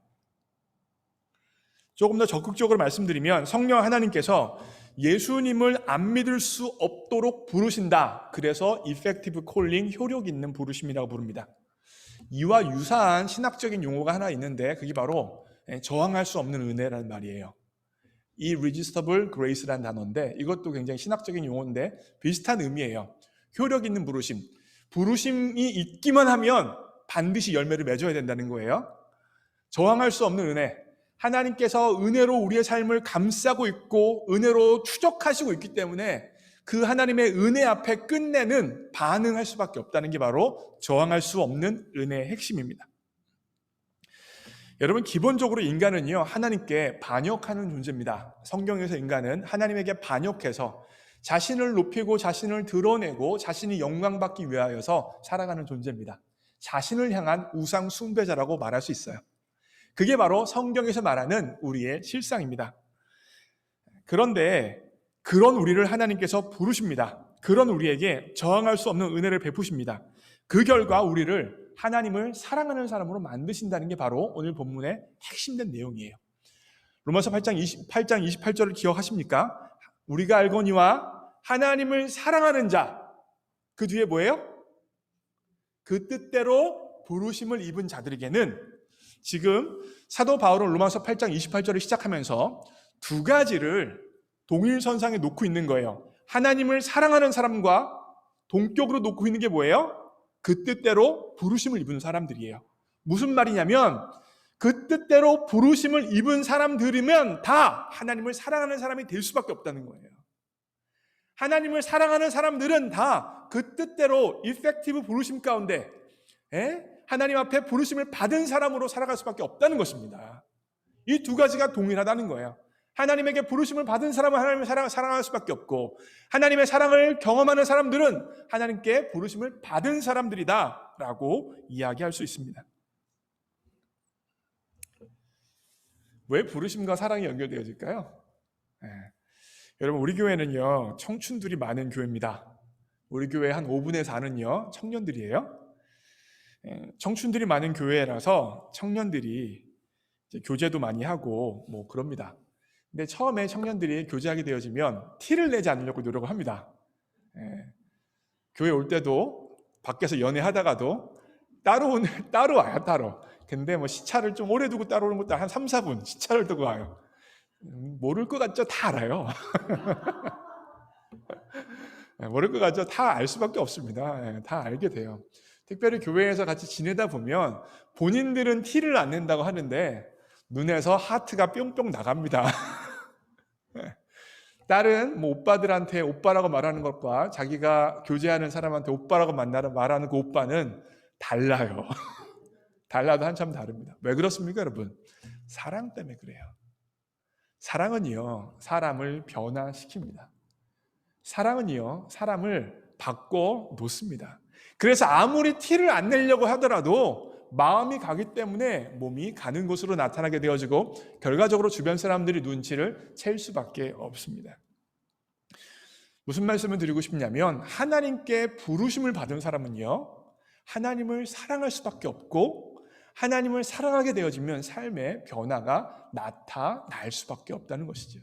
조금 더 적극적으로 말씀드리면 성령 하나님께서 예수님을 안 믿을 수 없도록 부르신다. 그래서 effective calling, 효력 있는 부르심이라고 부릅니다. 이와 유사한 신학적인 용어가 하나 있는데 그게 바로 저항할 수 없는 은혜라는 말이에요. irresistible grace라는 단어인데 이것도 굉장히 신학적인 용어인데 비슷한 의미예요. 효력 있는 부르심. 부르심이 있기만 하면 반드시 열매를 맺어야 된다는 거예요. 저항할 수 없는 은혜. 하나님께서 은혜로 우리의 삶을 감싸고 있고 은혜로 추적하시고 있기 때문에 그 하나님의 은혜 앞에 끝내는 반응할 수밖에 없다는 게 바로 저항할 수 없는 은혜의 핵심입니다. 여러분, 기본적으로 인간은요, 하나님께 반역하는 존재입니다. 성경에서 인간은 하나님에게 반역해서 자신을 높이고 자신을 드러내고 자신이 영광받기 위하여서 살아가는 존재입니다. 자신을 향한 우상 숭배자라고 말할 수 있어요. 그게 바로 성경에서 말하는 우리의 실상입니다. 그런데 그런 우리를 하나님께서 부르십니다. 그런 우리에게 저항할 수 없는 은혜를 베푸십니다. 그 결과 우리를 하나님을 사랑하는 사람으로 만드신다는 게 바로 오늘 본문의 핵심된 내용이에요. 로마서 8장 28절을 기억하십니까? 우리가 알거니와 하나님을 사랑하는 자, 그 뒤에 뭐예요? 그 뜻대로 부르심을 입은 자들에게는 지금 사도 바울은 로마서 8장 28절을 시작하면서 두 가지를 동일선상에 놓고 있는 거예요. 하나님을 사랑하는 사람과 동격으로 놓고 있는 게 뭐예요? 그 뜻대로 부르심을 입은 사람들이에요. 무슨 말이냐면 그 뜻대로 부르심을 입은 사람들이면 다 하나님을 사랑하는 사람이 될 수밖에 없다는 거예요. 하나님을 사랑하는 사람들은 다 그 뜻대로 effective 부르심 가운데 하나님 앞에 부르심을 받은 사람으로 살아갈 수밖에 없다는 것입니다. 이 두 가지가 동일하다는 거예요. 하나님에게 부르심을 받은 사람은 하나님을 사랑할 수밖에 없고 하나님의 사랑을 경험하는 사람들은 하나님께 부르심을 받은 사람들이다 라고 이야기할 수 있습니다. 왜 부르심과 사랑이 연결되어질까요? 여러분, 우리 교회는요 청춘들이 많은 교회입니다. 우리 교회 한 5분의 4는요 청년들이에요. 청춘들이 많은 교회라서 청년들이 이제 교제도 많이 하고 뭐 그럽니다. 근데 처음에 청년들이 교제하게 되어지면 티를 내지 않으려고 노력을 합니다. 교회 올 때도 밖에서 연애하다가도 따로 와요, 따로. 근데 뭐 시차를 좀 오래 두고 따로 오는 것도 한 3, 4분 시차를 두고 와요. 모를 것 같죠? 다 알아요. 모를 것 같죠? 다 알 수밖에 없습니다. 다 알게 돼요. 특별히 교회에서 같이 지내다 보면 본인들은 티를 안 낸다고 하는데 눈에서 하트가 뿅뿅 나갑니다. 다른 뭐 오빠들한테 오빠라고 말하는 것과 자기가 교제하는 사람한테 오빠라고 말하는 그 오빠는 달라요. 달라도 한참 다릅니다. 왜 그렇습니까, 여러분? 사랑 때문에 그래요. 사랑은요, 사람을 변화시킵니다. 사랑은요, 사람을 바꿔 놓습니다. 그래서 아무리 티를 안 내려고 하더라도 마음이 가기 때문에 몸이 가는 곳으로 나타나게 되어지고 결과적으로 주변 사람들이 눈치를 챌 수밖에 없습니다. 무슨 말씀을 드리고 싶냐면 하나님께 부르심을 받은 사람은요, 하나님을 사랑할 수밖에 없고 하나님을 사랑하게 되어지면 삶의 변화가 나타날 수밖에 없다는 것이죠.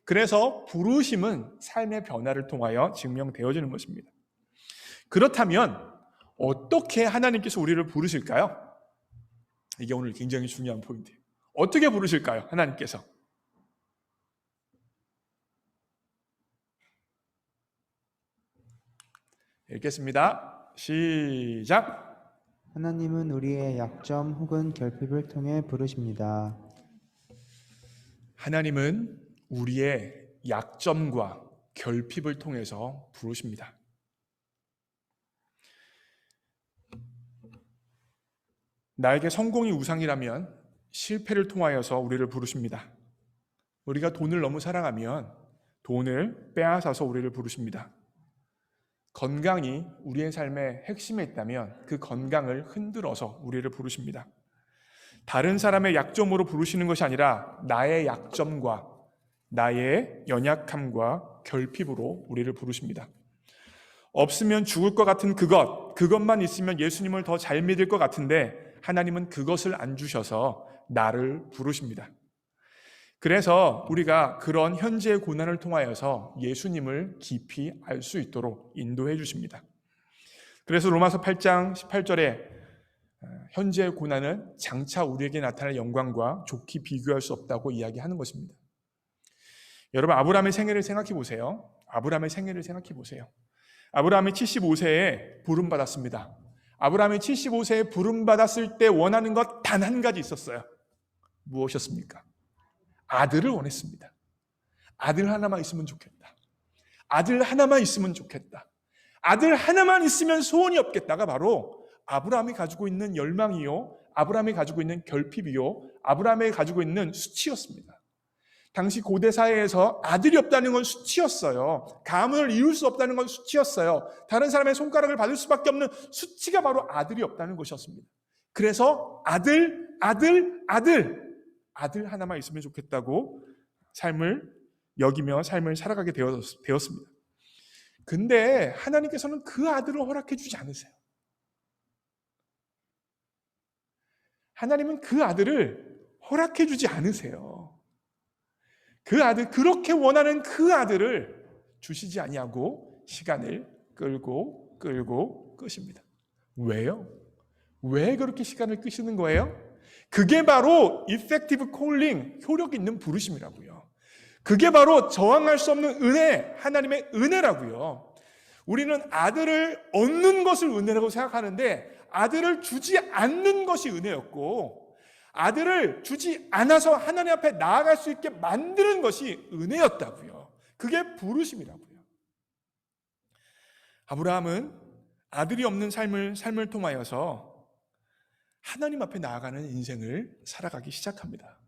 그래서 부르심은 삶의 변화를 통하여 증명되어지는 것입니다. 그렇다면 어떻게 하나님께서 우리를 부르실까요? 이게 오늘 굉장히 중요한 포인트예요. 어떻게 부르실까요? 하나님께서. 읽겠습니다. 시작. 하나님은 우리의 약점 혹은 결핍을 통해 부르십니다. 하나님은 우리의 약점과 결핍을 통해서 부르십니다. 나에게 성공이 우상이라면 실패를 통하여서 우리를 부르십니다. 우리가 돈을 너무 사랑하면 돈을 빼앗아서 우리를 부르십니다. 건강이 우리의 삶의 핵심에 있다면 그 건강을 흔들어서 우리를 부르십니다. 다른 사람의 약점으로 부르시는 것이 아니라 나의 약점과 나의 연약함과 결핍으로 우리를 부르십니다. 없으면 죽을 것 같은 그것만 있으면 예수님을 더 잘 믿을 것 같은데 하나님은 그것을 안 주셔서 나를 부르십니다. 그래서 우리가 그런 현재의 고난을 통하여서 예수님을 깊이 알 수 있도록 인도해 주십니다. 그래서 로마서 8장 18절에 현재의 고난은 장차 우리에게 나타날 영광과 좋게 비교할 수 없다고 이야기하는 것입니다. 여러분, 아브라함의 생애를 생각해 보세요. 아브라함의 생애를 생각해 보세요. 아브라함이 75세에 부름받았습니다. 아브라함이 75세에 부름받았을 때 원하는 것 단 한 가지 있었어요. 무엇이었습니까? 아들을 원했습니다. 아들 하나만 있으면 좋겠다. 아들 하나만 있으면 좋겠다. 아들 하나만 있으면 소원이 없겠다가 바로 아브라함이 가지고 있는 열망이요, 아브라함이 가지고 있는 결핍이요, 아브라함이 가지고 있는 수치였습니다. 당시 고대 사회에서 아들이 없다는 건 수치였어요. 가문을 이룰 수 없다는 건 수치였어요. 다른 사람의 손가락을 받을 수밖에 없는 수치가 바로 아들이 없다는 것이었습니다. 그래서 아들 하나만 있으면 좋겠다고 삶을 여기며 삶을 살아가게 되었습니다. 근데 하나님께서는 그 아들을 허락해 주지 않으세요. 하나님은 그 아들을 허락해 주지 않으세요. 그 아들, 그렇게 원하는 그 아들을 주시지 아니하고 시간을 끌고 끄십니다. 왜요? 왜 그렇게 시간을 끄시는 거예요? 그게 바로 effective calling, 효력 있는 부르심이라고요. 그게 바로 저항할 수 없는 은혜, 하나님의 은혜라고요. 우리는 아들을 얻는 것을 은혜라고 생각하는데 아들을 주지 않는 것이 은혜였고, 아들을 주지 않아서 하나님 앞에 나아갈 수 있게 만드는 것이 은혜였다고요. 그게 부르심이라고요. 아브라함은 아들이 없는 삶을 통하여서 하나님 앞에 나아가는 인생을 살아가기 시작합니다.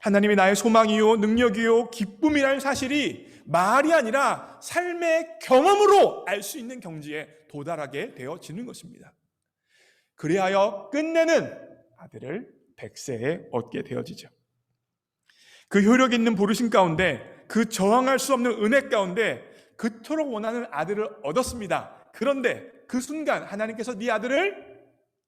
하나님이 나의 소망이요, 능력이요, 기쁨이라는 사실이 말이 아니라 삶의 경험으로 알 수 있는 경지에 도달하게 되어지는 것입니다. 그리하여 끝내는 아들을 100세에 얻게 되어지죠. 그 효력 있는 부르심 가운데, 그 저항할 수 없는 은혜 가운데 그토록 원하는 아들을 얻었습니다. 그런데 그 순간 하나님께서 네 아들을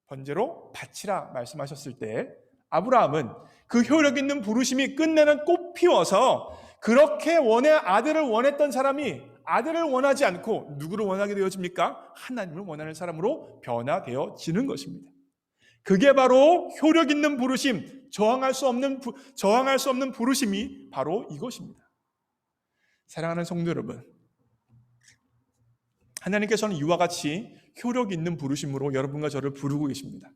번제로 바치라 말씀하셨을 때 아브라함은 그 효력 있는 부르심이 끝내는 꽃 피워서 그렇게 아들을 원했던 사람이 아들을 원하지 않고 누구를 원하게 되어집니까? 하나님을 원하는 사람으로 변화되어지는 것입니다. 그게 바로 효력 있는 부르심, 저항할 수 없는 부르심이 바로 이것입니다. 사랑하는 성도 여러분, 하나님께서는 이와 같이 효력 있는 부르심으로 여러분과 저를 부르고 계십니다.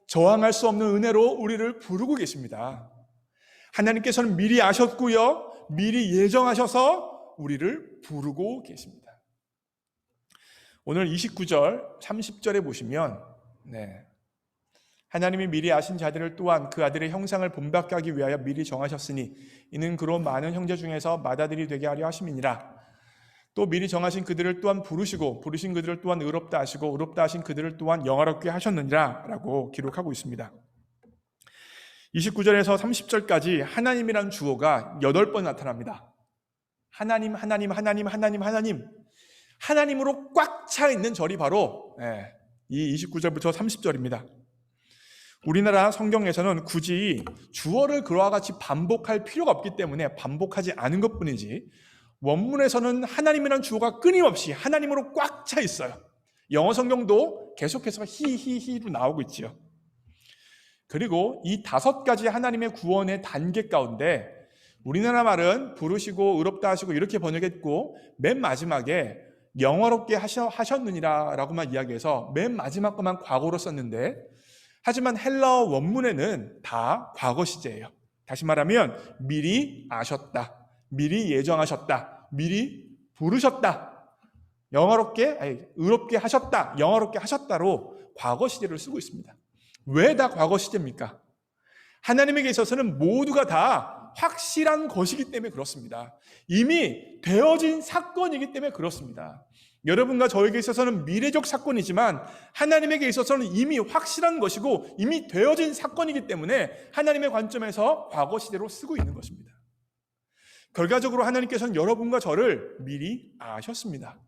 저항할 수 없는 은혜로 우리를 부르고 계십니다. 하나님께서는 미리 아셨고요, 미리 예정하셔서 우리를 부르고 계십니다. 오늘 29절, 30절에 보시면 하나님이 미리 아신 자들을 또한 그 아들의 형상을 본받게 하기 위하여 미리 정하셨으니 이는 그로 많은 형제 중에서 맏아들이 되게 하려 하심이니라. 또 미리 정하신 그들을 또한 부르시고 부르신 그들을 또한 의롭다 하시고 의롭다 하신 그들을 또한 영화롭게 하셨느니라 라고 기록하고 있습니다. 29절에서 30절까지 하나님이라는 주어가 8번 나타납니다. 하나님, 하나님, 하나님, 하나님, 하나님, 하나님으로 꽉 차 있는 절이 바로 이 29절부터 30절입니다. 우리나라 성경에서는 굳이 주어를 그와 같이 반복할 필요가 없기 때문에 반복하지 않은 것뿐이지 원문에서는 하나님이라는 주어가 끊임없이 하나님으로 꽉 차 있어요. 영어 성경도 계속해서 히히히로 나오고 있죠. 그리고 이 5가지 하나님의 구원의 단계 가운데 우리나라 말은 부르시고 의롭다 하시고 이렇게 번역했고 맨 마지막에 영화롭게 하셨느니라 라고만 이야기해서 맨 마지막 것만 과거로 썼는데, 하지만 헬라어 원문에는 다 과거 시제예요. 다시 말하면 미리 아셨다, 미리 예정하셨다, 미리 부르셨다, 의롭게 하셨다, 영화롭게 하셨다로 과거 시제를 쓰고 있습니다. 왜 다 과거 시제입니까? 하나님에게 있어서는 모두가 다 확실한 것이기 때문에 그렇습니다. 이미 되어진 사건이기 때문에 그렇습니다. 여러분과 저에게 있어서는 미래적 사건이지만 하나님에게 있어서는 이미 확실한 것이고 이미 되어진 사건이기 때문에 하나님의 관점에서 과거 시제로 쓰고 있는 것입니다. 결과적으로 하나님께서는 여러분과 저를 미리 아셨습니다.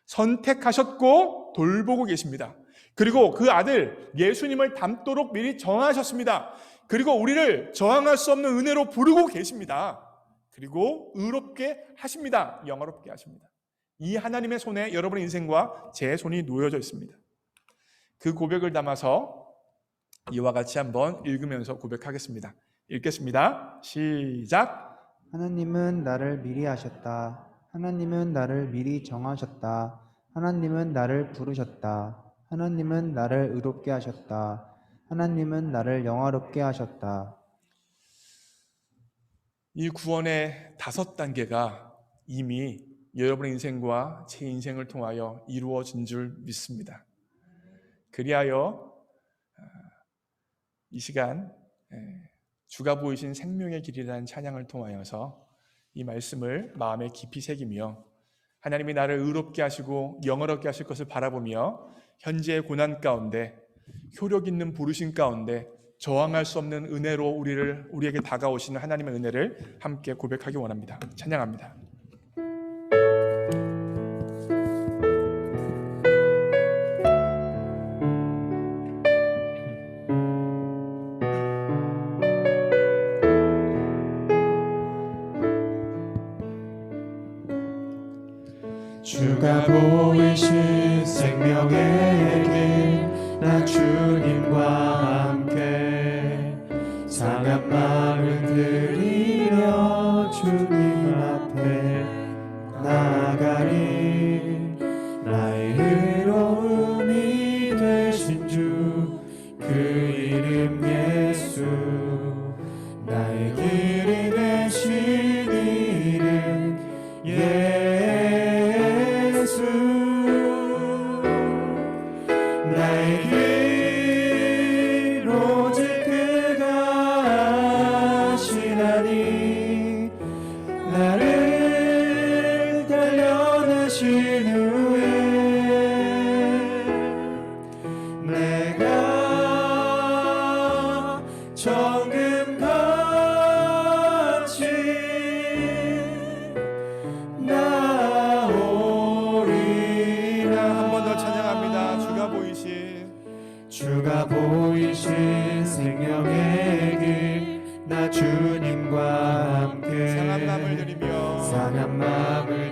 선택하셨고 돌보고 계십니다. 그리고 그 아들 예수님을 닮도록 미리 정하셨습니다. 그리고 우리를 저항할 수 없는 은혜로 부르고 계십니다. 그리고 의롭게 하십니다. 영화롭게 하십니다. 이 하나님의 손에 여러분의 인생과 제 손이 놓여져 있습니다. 그 고백을 담아서 이와 같이 한번 읽으면서 고백하겠습니다. 읽겠습니다. 시작. 하나님은 나를 미리 하셨다. 하나님은 나를 미리 정하셨다. 하나님은 나를 부르셨다. 하나님은 나를 의롭게 하셨다. 하나님은 나를 영화롭게 하셨다. 이 구원의 5단계가 이미 여러분의 인생과 제 인생을 통하여 이루어진 줄 믿습니다. 그리하여 이 시간 주가 보이신 생명의 길이라는 찬양을 통하여서 이 말씀을 마음에 깊이 새기며 하나님이 나를 의롭게 하시고 영화롭게 하실 것을 바라보며 현재의 고난 가운데 효력 있는 부르심 가운데 저항할 수 없는 은혜로 우리에게 다가오시는 하나님의 은혜를 함께 고백하기 원합니다. 찬양합니다. 주가 보이신 생명의 길 나 주님과 함께 상한 마음을 들이며 주님 앞에 나아가리. 나의 의로움이 되신 주 그 이름 예수 나의 길이 되신 이름 예수 나의 길 오직 그가 하시나니 나를 단련하신 후에 내가 정금같이 나오리라. 한 번 더 찬양합니다. 주가 보이신 생명의 길 나 주님과 함께 상한 마음을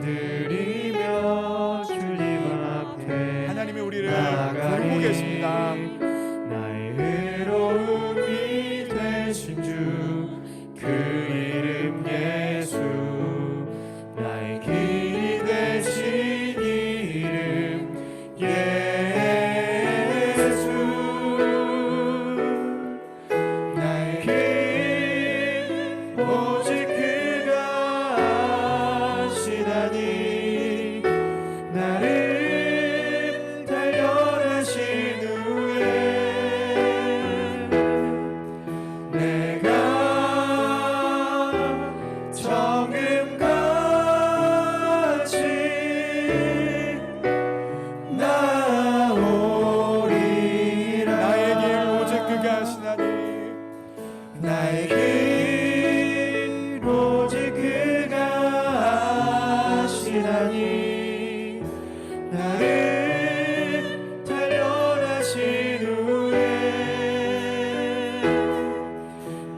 들이며 주님 앞에 하나님이 우리를 나아가리. 부르고 계십니다. 나의 의로움이 되신 주 그 이름 예수 나의 길이 되신 이름 예수 나의 길 오직 그가 하시나니 나를 단련하신 후에 내가 정금같이 나오리라. 나의 길 오직 그가 하시나니 나의 길 오직 그가 하시나니 나를 단련하신 후에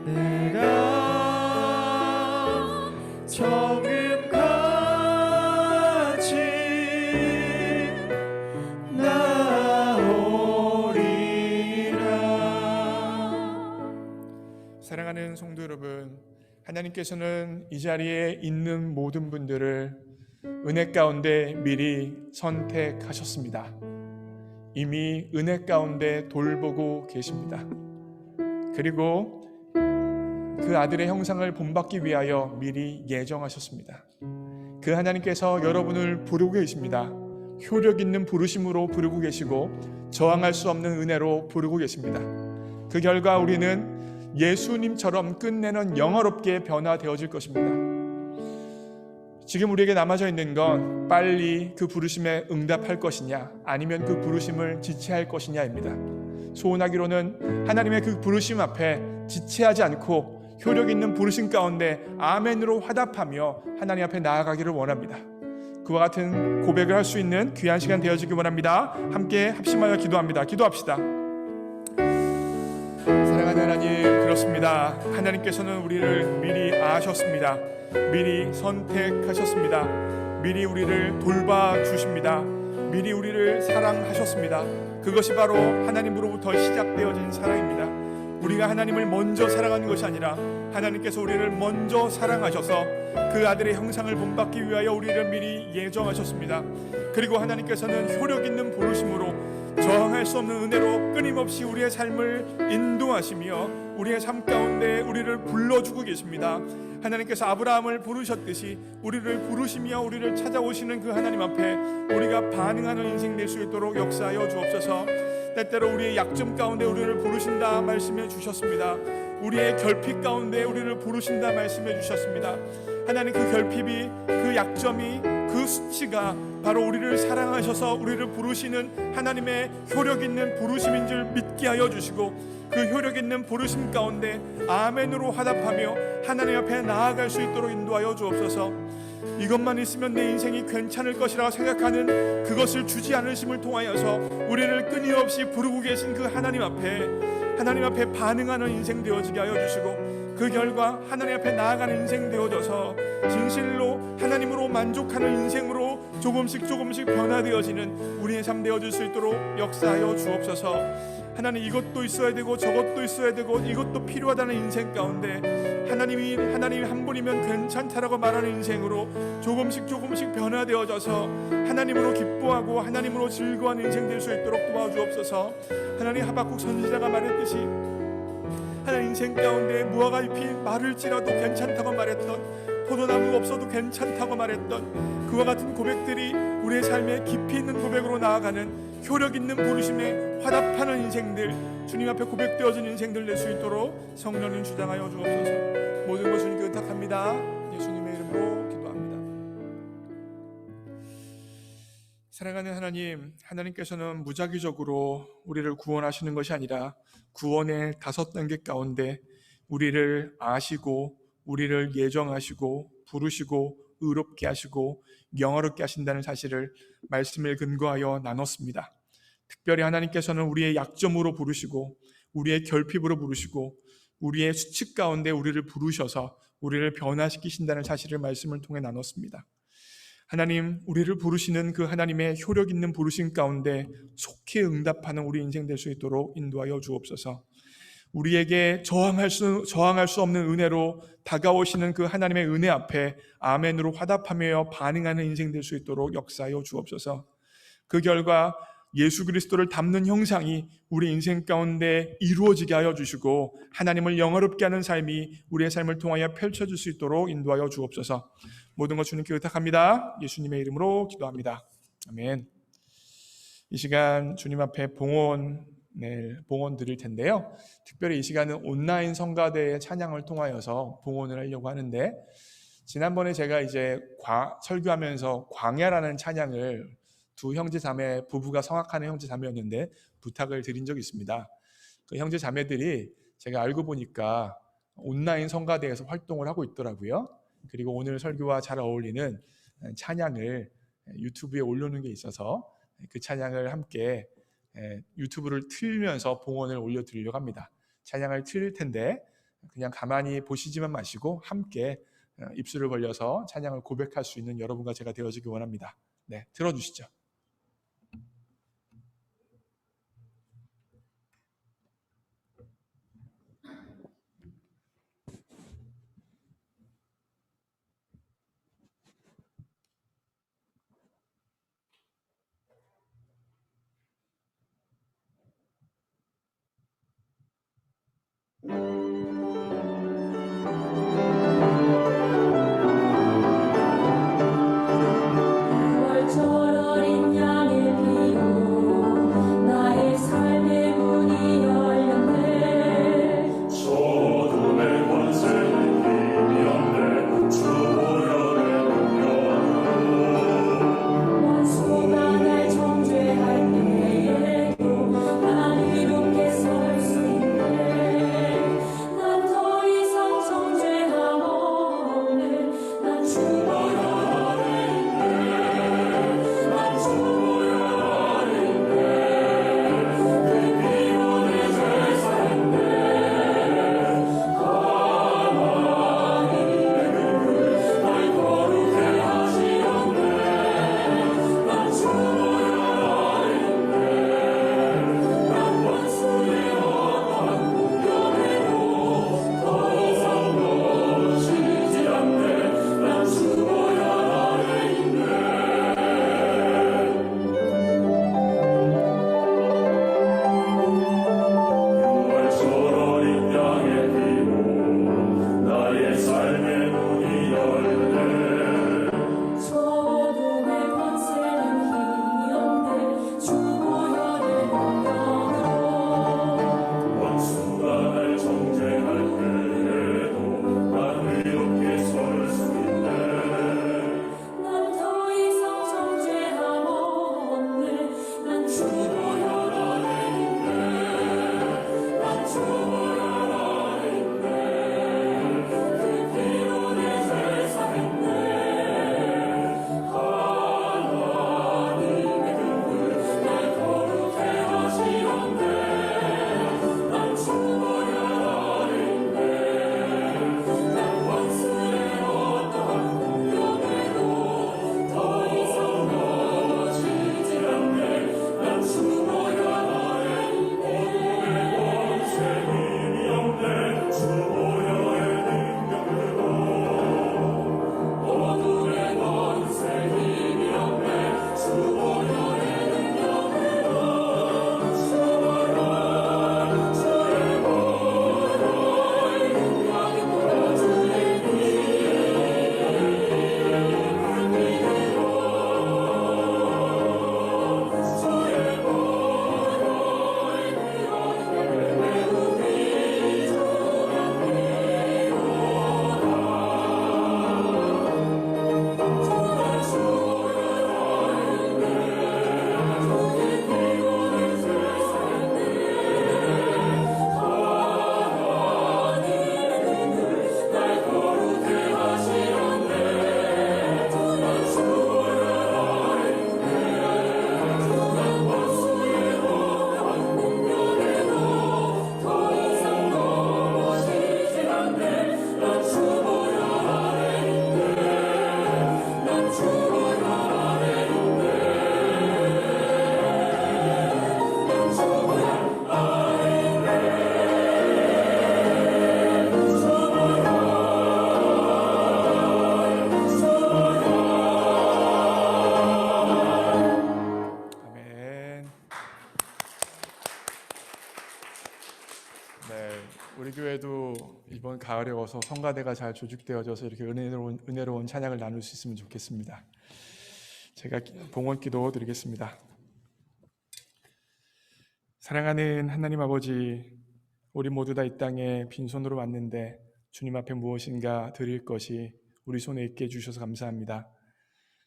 내가 정금같이 나오리라. 사랑하는 성도 여러분, 하나님께서는 이 자리에 있는 모든 분들을 은혜 가운데 미리 선택하셨습니다. 이미 은혜 가운데 돌보고 계십니다. 그리고 그 아들의 형상을 본받기 위하여 미리 예정하셨습니다. 그 하나님께서 여러분을 부르고 계십니다. 효력 있는 부르심으로 부르고 계시고 저항할 수 없는 은혜로 부르고 계십니다. 그 결과 우리는 예수님처럼 끝내는 영화롭게 변화되어질 것입니다. 지금 우리에게 남아져 있는 건 빨리 그 부르심에 응답할 것이냐 아니면 그 부르심을 지체할 것이냐입니다. 소원하기로는 하나님의 그 부르심 앞에 지체하지 않고 효력 있는 부르심 가운데 아멘으로 화답하며 하나님 앞에 나아가기를 원합니다. 그와 같은 고백을 할 수 있는 귀한 시간 되어지기 원합니다. 함께 합심하여 기도합니다. 기도합시다. 사랑하는 하나님, 그렇습니다. 하나님께서는 우리를 미리 아셨습니다. 미리 선택하셨습니다. 미리 우리를 돌봐주십니다. 미리 우리를 사랑하셨습니다. 그것이 바로 하나님으로부터 시작되어진 사랑입니다. 우리가 하나님을 먼저 사랑하는 것이 아니라 하나님께서 우리를 먼저 사랑하셔서 그 아들의 형상을 본받기 위하여 우리를 미리 예정하셨습니다. 그리고 하나님께서는 효력 있는 부르심으로 저항할 수 없는 은혜로 끊임없이 우리의 삶을 인도하시며 우리의 삶 가운데 우리를 불러주고 계십니다. 하나님께서 아브라함을 부르셨듯이 우리를 부르시며 우리를 찾아오시는 그 하나님 앞에 우리가 반응하는 인생 될 수 있도록 역사하여 주옵소서. 때때로 우리의 약점 가운데 우리를 부르신다 말씀해 주셨습니다. 우리의 결핍 가운데 우리를 부르신다 말씀해 주셨습니다. 하나님, 그 결핍이, 그 약점이, 그 수치가 바로 우리를 사랑하셔서 우리를 부르시는 하나님의 효력 있는 부르심인 줄 믿게 하여 주시고, 그 효력 있는 부르심 가운데 아멘으로 화답하며 하나님 앞에 나아갈 수 있도록 인도하여 주옵소서. 이것만 있으면 내 인생이 괜찮을 것이라고 생각하는 그것을 주지 않으심을 통하여서 우리를 끊임없이 부르고 계신 그 하나님 앞에 반응하는 인생 되어지게 하여 주시고, 그 결과 하나님 앞에 나아가는 인생 되어져서 진실로 하나님으로 만족하는 인생으로 조금씩 변화되어지는 우리의 삶 되어질 수 있도록 역사하여 주옵소서. 하나님, 이것도 있어야 되고 저것도 있어야 되고 이것도 필요하다는 인생 가운데 하나님 한 분이면 괜찮다라고 말하는 인생으로 조금씩 변화되어져서 하나님으로 기뻐하고 하나님으로 즐거워하는 인생 될 수 있도록 도와주옵소서. 하나님, 하박국 선지자가 말했듯이 하나님 인생 가운데 무화과 잎이 마를지라도 괜찮다고 말했던, 포도나무 없어도 괜찮다고 말했던 그와 같은 고백들이 우리의 삶에 깊이 있는 고백으로 나아가는 효력 있는 부르심에 화답하는 인생들, 주님 앞에 고백되어진 인생들 될 수 있도록 성령님 주장하여 주옵소서. 모든 것 주님께 의탁합니다. 예수님의 이름으로 기도합니다. 사랑하는 하나님, 하나님께서는 무작위적으로 우리를 구원하시는 것이 아니라 구원의 5단계 가운데 우리를 아시고 우리를 예정하시고 부르시고 의롭게 하시고 영화롭게 하신다는 사실을 말씀을 근거하여 나눴습니다. 특별히 하나님께서는 우리의 약점으로 부르시고 우리의 결핍으로 부르시고 우리의 수치 가운데 우리를 부르셔서 우리를 변화시키신다는 사실을 말씀을 통해 나눴습니다. 하나님, 우리를 부르시는 그 하나님의 효력 있는 부르심 가운데 속히 응답하는 우리 인생 될 수 있도록 인도하여 주옵소서. 우리에게 저항할 수 없는 은혜로 다가오시는 그 하나님의 은혜 앞에 아멘으로 화답하며 반응하는 인생 될 수 있도록 역사하여 주옵소서. 그 결과 예수 그리스도를 닮는 형상이 우리 인생 가운데 이루어지게 하여 주시고 하나님을 영화롭게 하는 삶이 우리의 삶을 통하여 펼쳐질 수 있도록 인도하여 주옵소서. 모든 것 주님께 의탁합니다. 예수님의 이름으로 기도합니다. 아멘. 이 시간 주님 앞에 봉헌 드릴 텐데요. 특별히 이 시간은 온라인 성가대의 찬양을 통하여서 봉헌을 하려고 하는데, 지난번에 제가 이제 설교하면서 광야라는 찬양을 두 형제 자매 부부가 성악하는 형제 자매였는데 부탁을 드린 적이 있습니다. 그 형제 자매들이 제가 알고 보니까 온라인 성가대에서 활동을 하고 있더라고요. 그리고 오늘 설교와 잘 어울리는 찬양을 유튜브에 올려놓은 게 있어서 그 찬양을 함께 유튜브를 틀면서 봉헌을 올려드리려고 합니다. 찬양을 틀릴 텐데 그냥 가만히 보시지만 마시고 함께 입술을 벌려서 찬양을 고백할 수 있는 여러분과 제가 되어지기 원합니다. 네, 들어주시죠. 월초월인 어려워서 성가대가 잘 조직되어져서 이렇게 은혜로운 찬양을 나눌 수 있으면 좋겠습니다. 제가 봉헌 기도 드리겠습니다. 사랑하는 하나님 아버지, 우리 모두 다 이 땅에 빈손으로 왔는데 주님 앞에 무엇인가 드릴 것이 우리 손에 있게 해주셔서 감사합니다.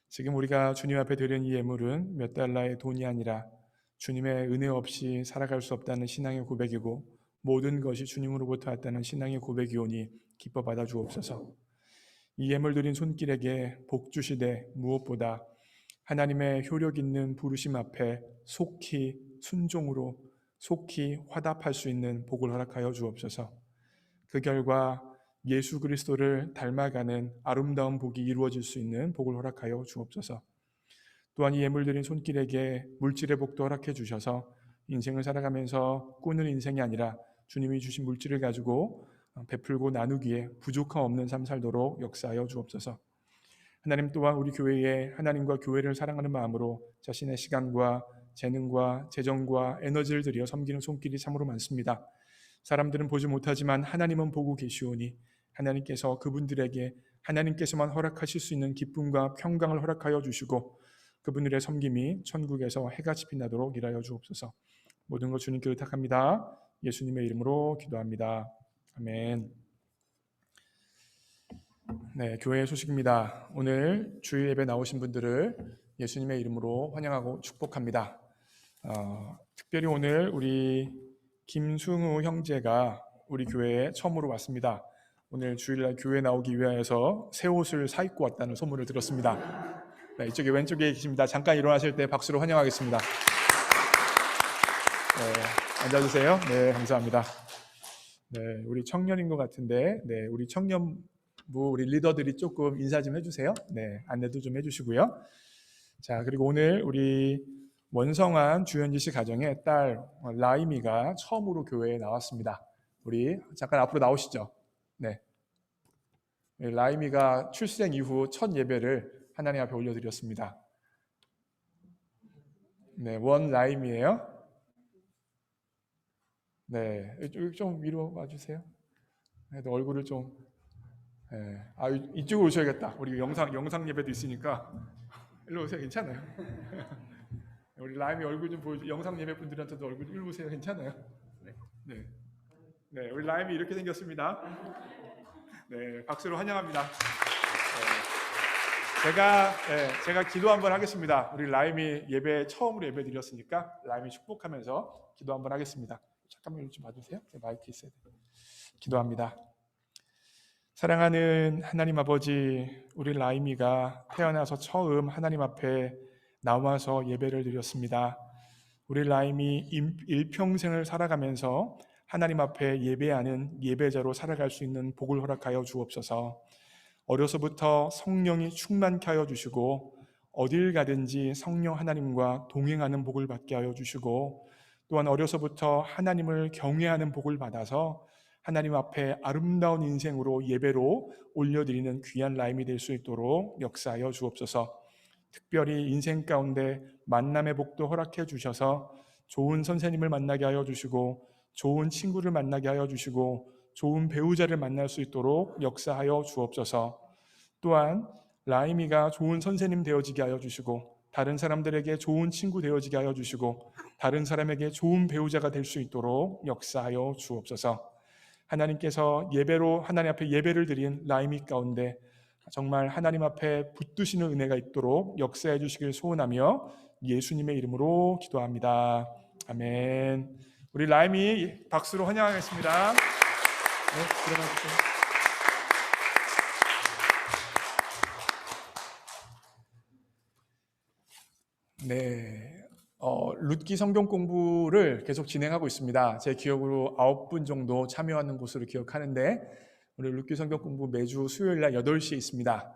지금 우리가 주님 앞에 드린 이 예물은 몇 달러의 돈이 아니라 주님의 은혜 없이 살아갈 수 없다는 신앙의 고백이고 모든 것이 주님으로부터 왔다는 신앙의 고백이오니 기뻐 받아 주옵소서. 이 예물 드린 손길에게 복 주시되 무엇보다 하나님의 효력 있는 부르심 앞에 속히 순종으로 속히 화답할 수 있는 복을 허락하여 주옵소서. 그 결과 예수 그리스도를 닮아가는 아름다운 복이 이루어질 수 있는 복을 허락하여 주옵소서. 또한 이 예물 드린 손길에게 물질의 복도 허락해 주셔서 인생을 살아가면서 꾸는 인생이 아니라 주님이 주신 물질을 가지고 베풀고 나누기에 부족함 없는 삶 살도록 역사하여 주옵소서. 하나님 또한 우리 교회에 하나님과 교회를 사랑하는 마음으로 자신의 시간과 재능과 재정과 에너지를 들여 섬기는 손길이 참으로 많습니다. 사람들은 보지 못하지만 하나님은 보고 계시오니 하나님께서 그분들에게 하나님께서만 허락하실 수 있는 기쁨과 평강을 허락하여 주시고 그분들의 섬김이 천국에서 해같이 빛나도록 일하여 주옵소서. 모든 것 주님께 의탁합니다. 예수님의 이름으로 기도합니다. 아멘. 네, 교회의 소식입니다. 오늘 주일 예배 나오신 분들을 예수님의 이름으로 환영하고 축복합니다. 특별히 오늘 우리 김승우 형제가 우리 교회에 처음으로 왔습니다. 오늘 주일날 교회 나오기 위하여서 새 옷을 사 입고 왔다는 소문을 들었습니다. 네, 이쪽에 왼쪽에 계십니다. 잠깐 일어나실 때 박수로 환영하겠습니다. 네, 앉아주세요. 네, 감사합니다. 네, 우리 청년인 것 같은데, 네, 우리 청년부 우리 리더들이 조금 인사 좀 해주세요. 네, 안내도 좀 해주시고요. 자, 그리고 오늘 우리 원성한 주현지 씨 가정의 딸 라임이가 처음으로 교회에 나왔습니다. 우리 잠깐 앞으로 나오시죠. 네, 라임이가 출생 이후 첫 예배를 하나님 앞에 올려드렸습니다. 네, 원 라임이에요. 네, 좀 위로 와주세요. 네, 얼굴을 좀. 네. 이쪽으로 오셔야겠다. 우리 영상 예배도 있으니까 일로 오세요. 괜찮아요. 우리 라임이 얼굴 좀 보여주. 영상 예배 분들한테도 얼굴 일로 오세요. 괜찮아요. 네. 네, 우리 라임이 이렇게 생겼습니다. 네, 박수로 환영합니다. 네, 제가 기도 한번 하겠습니다. 우리 라임이 처음으로 예배 드렸으니까 라임이 축복하면서 기도 한번 하겠습니다. 잠깐만 좀 봐주세요. 마이크 있어야 돼요. 기도합니다. 사랑하는 하나님 아버지, 우리 라임이가 태어나서 처음 하나님 앞에 나와서 예배를 드렸습니다. 우리 라임이 일평생을 살아가면서 하나님 앞에 예배하는 예배자로 살아갈 수 있는 복을 허락하여 주옵소서. 어려서부터 성령이 충만케 하여 주시고 어딜 가든지 성령 하나님과 동행하는 복을 받게 하여 주시고 또한 어려서부터 하나님을 경외하는 복을 받아서 하나님 앞에 아름다운 인생으로 예배로 올려드리는 귀한 라임이 될 수 있도록 역사하여 주옵소서. 특별히 인생 가운데 만남의 복도 허락해 주셔서 좋은 선생님을 만나게 하여 주시고 좋은 친구를 만나게 하여 주시고 좋은 배우자를 만날 수 있도록 역사하여 주옵소서. 또한 라임이가 좋은 선생님 되어지게 하여 주시고 다른 사람들에게 좋은 친구 되어지게 하여 주시고 다른 사람에게 좋은 배우자가 될 수 있도록 역사하여 주옵소서. 하나님께서 하나님 앞에 예배를 드린 라임이 가운데 정말 하나님 앞에 붙드시는 은혜가 있도록 역사해 주시길 소원하며 예수님의 이름으로 기도합니다. 아멘. 우리 라임이 박수로 환영하겠습니다. 네, 들어가주세요. 네, 룻기 성경 공부를 계속 진행하고 있습니다. 제 기억으로 9분 정도 참여하는 것으로 기억하는데 우리 룻기 성경 공부 매주 수요일 날 8시에 있습니다.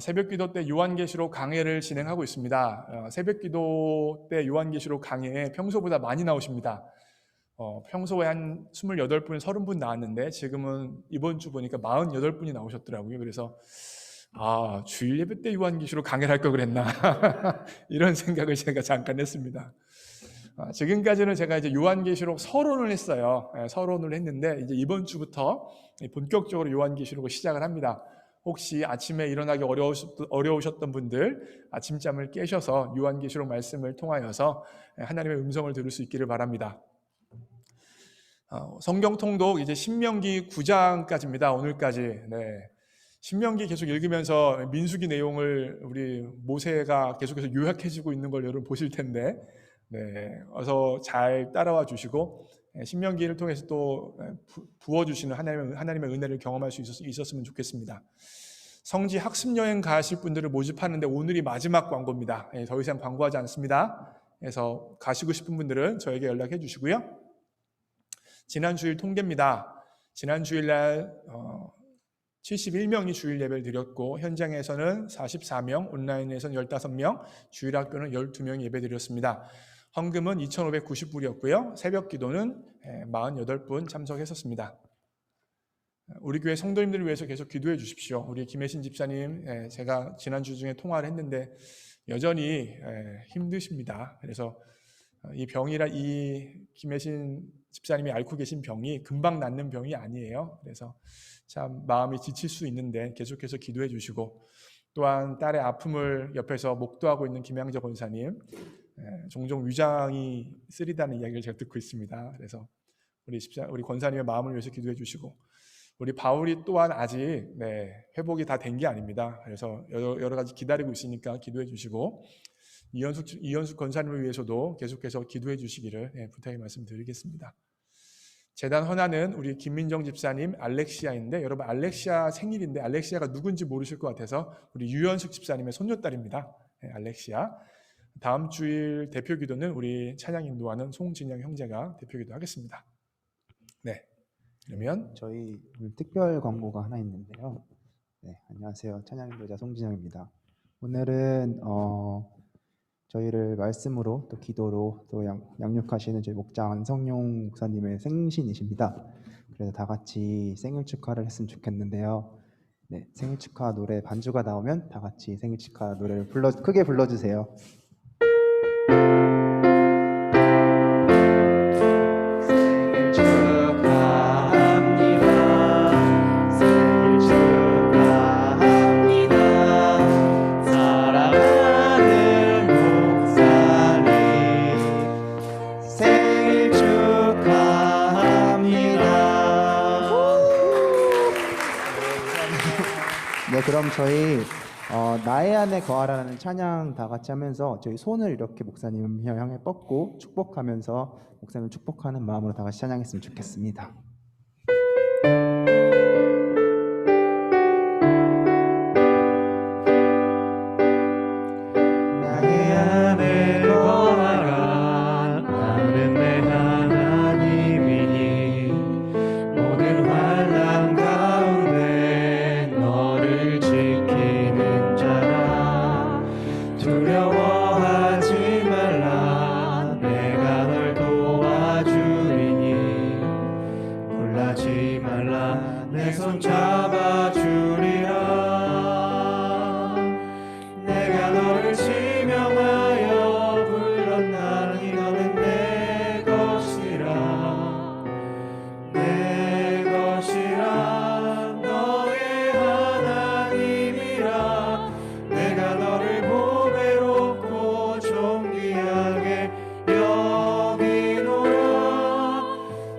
새벽 기도 때 요한계시록 강해를 진행하고 있습니다. 새벽 기도 때 요한계시록 강해에 평소보다 많이 나오십니다. 평소에 한 28분, 30분 나왔는데 지금은 이번 주 보니까 48분이 나오셨더라고요. 그래서 주일 예배 때 요한계시록 강해를 할 걸 그랬나 이런 생각을 제가 잠깐 했습니다. 지금까지는 제가 이제 요한계시록 서론을 했어요. 서론을 했는데 이제 이번 주부터 본격적으로 요한계시록을 시작을 합니다. 혹시 아침에 일어나기 어려우셨던 분들 아침잠을 깨셔서 요한계시록 말씀을 통하여서 하나님의 음성을 들을 수 있기를 바랍니다. 성경 통독 이제 신명기 9장까지입니다. 오늘까지. 네. 신명기 계속 읽으면서 민수기 내용을 우리 모세가 계속해서 요약해주고 있는 걸 여러분 보실 텐데, 네, 어서 잘 따라와 주시고 신명기를 통해서 또 부어주시는 하나님의 은혜를 경험할 수 있었으면 좋겠습니다. 성지 학습 여행 가실 분들을 모집하는데 오늘이 마지막 광고입니다. 더 이상 광고하지 않습니다. 그래서 가시고 싶은 분들은 저에게 연락해 주시고요. 지난 주일 통계입니다. 지난 주일날 71명이 주일 예배를 드렸고 현장에서는 44명, 온라인에서는 15명, 주일학교는 12명이 예배 드렸습니다. 헌금은 2,590불이었고요. 새벽 기도는 48분 참석했었습니다. 우리 교회 성도님들을 위해서 계속 기도해 주십시오. 우리 김혜신 집사님, 제가 지난주 중에 통화를 했는데 여전히 힘드십니다. 그래서 이 김혜신 집사님이 앓고 계신 병이 금방 낫는 병이 아니에요. 그래서 참 마음이 지칠 수 있는데 계속해서 기도해 주시고, 또한 딸의 아픔을 옆에서 목도하고 있는 김양재 권사님, 종종 위장이 쓰리다는 이야기를 제가 듣고 있습니다. 그래서 우리 권사님의 마음을 위해서 기도해 주시고, 우리 바울이 또한 아직 회복이 다 된 게 아닙니다. 그래서 여러 가지 기다리고 있으니까 기도해 주시고, 이현숙 권사님을 위해서도 계속해서 기도해 주시기를 부탁의 말씀드리겠습니다. 재단 헌화는 우리 김민정 집사님 알렉시아인데, 여러분 알렉시아 생일인데 알렉시아가 누군지 모르실 것 같아서 우리 유현숙 집사님의 손녀딸입니다. 알렉시아. 다음 주일 대표 기도는 우리 찬양 인도하는 송진영 형제가 대표 기도하겠습니다. 네, 그러면 저희 오늘 특별 광고가 하나 있는데요. 네, 안녕하세요. 찬양 인도자 송진영입니다. 오늘은 저희를 말씀으로 또 기도로 또 양육하시는 저희 목장 안성용 목사님의 생신이십니다. 그래서 다 같이 생일 축하를 했으면 좋겠는데요. 네, 생일 축하 노래 반주가 나오면 다 같이 생일 축하 노래를 크게 불러주세요. 네, 그럼 저희 나의 안에 거하라는 찬양 다 같이 하면서 저희 손을 이렇게 목사님 향해 뻗고 축복하면서 목사님을 축복하는 마음으로 다 같이 찬양했으면 좋겠습니다. 나의 안에 거하라. 나는 내 하나님이니 모든 환난 가운데 너를 지키는 자라. 두려워하지 말라. 내가 널 도와주리니 놀라지 말라. 내 손 잡아주리라. 내가 너를 지명하여 불렀나니 너는 내 것이라. 내 것이라. 너의 하나님이라. 내가 너를 보배롭고 존귀하게 여기노라.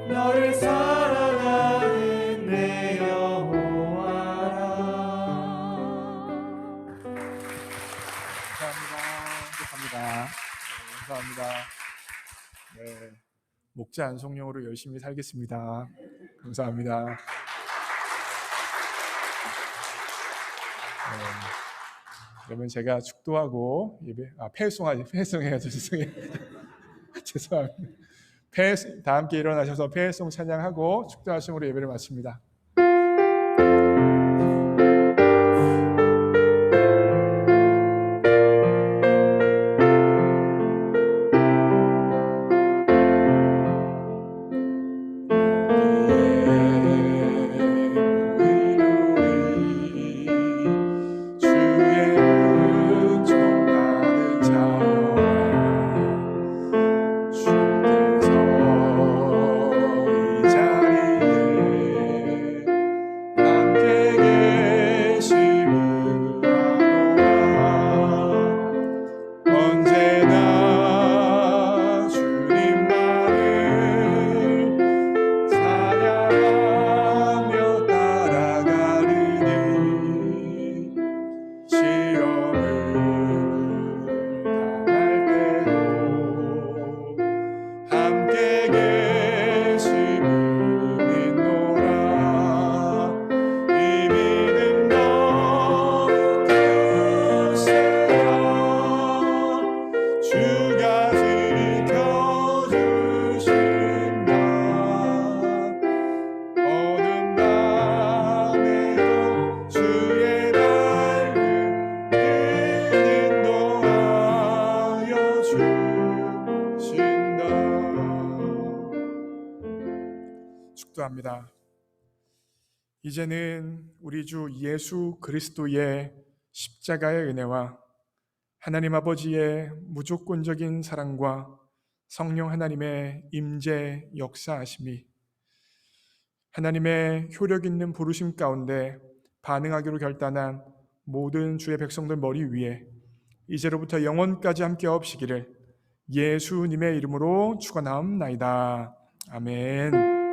너를 사랑하는 내 여호와라. 감사합니다. 감사합니다. 네, 목자 안성용으로 열심히 살겠습니다. 감사합니다. 네, 그러면 제가 축도하고 폐송해야죠. 죄송해요. 죄송합니다. 다 함께 일어나셔서 폐송 찬양하고 축도하심으로 예배를 마칩니다. 주의 은총 받은 자여, 주 축원합니다. 이제는 우리 주 예수 그리스도의 십자가의 은혜와 하나님 아버지의 무조건적인 사랑과 성령 하나님의 임재 역사하심이 하나님의 효력 있는 부르심 가운데 반응하기로 결단한 모든 주의 백성들 머리 위에 이제로부터 영원까지 함께 없시기를 예수님의 이름으로 축원하옵나이다. 아멘.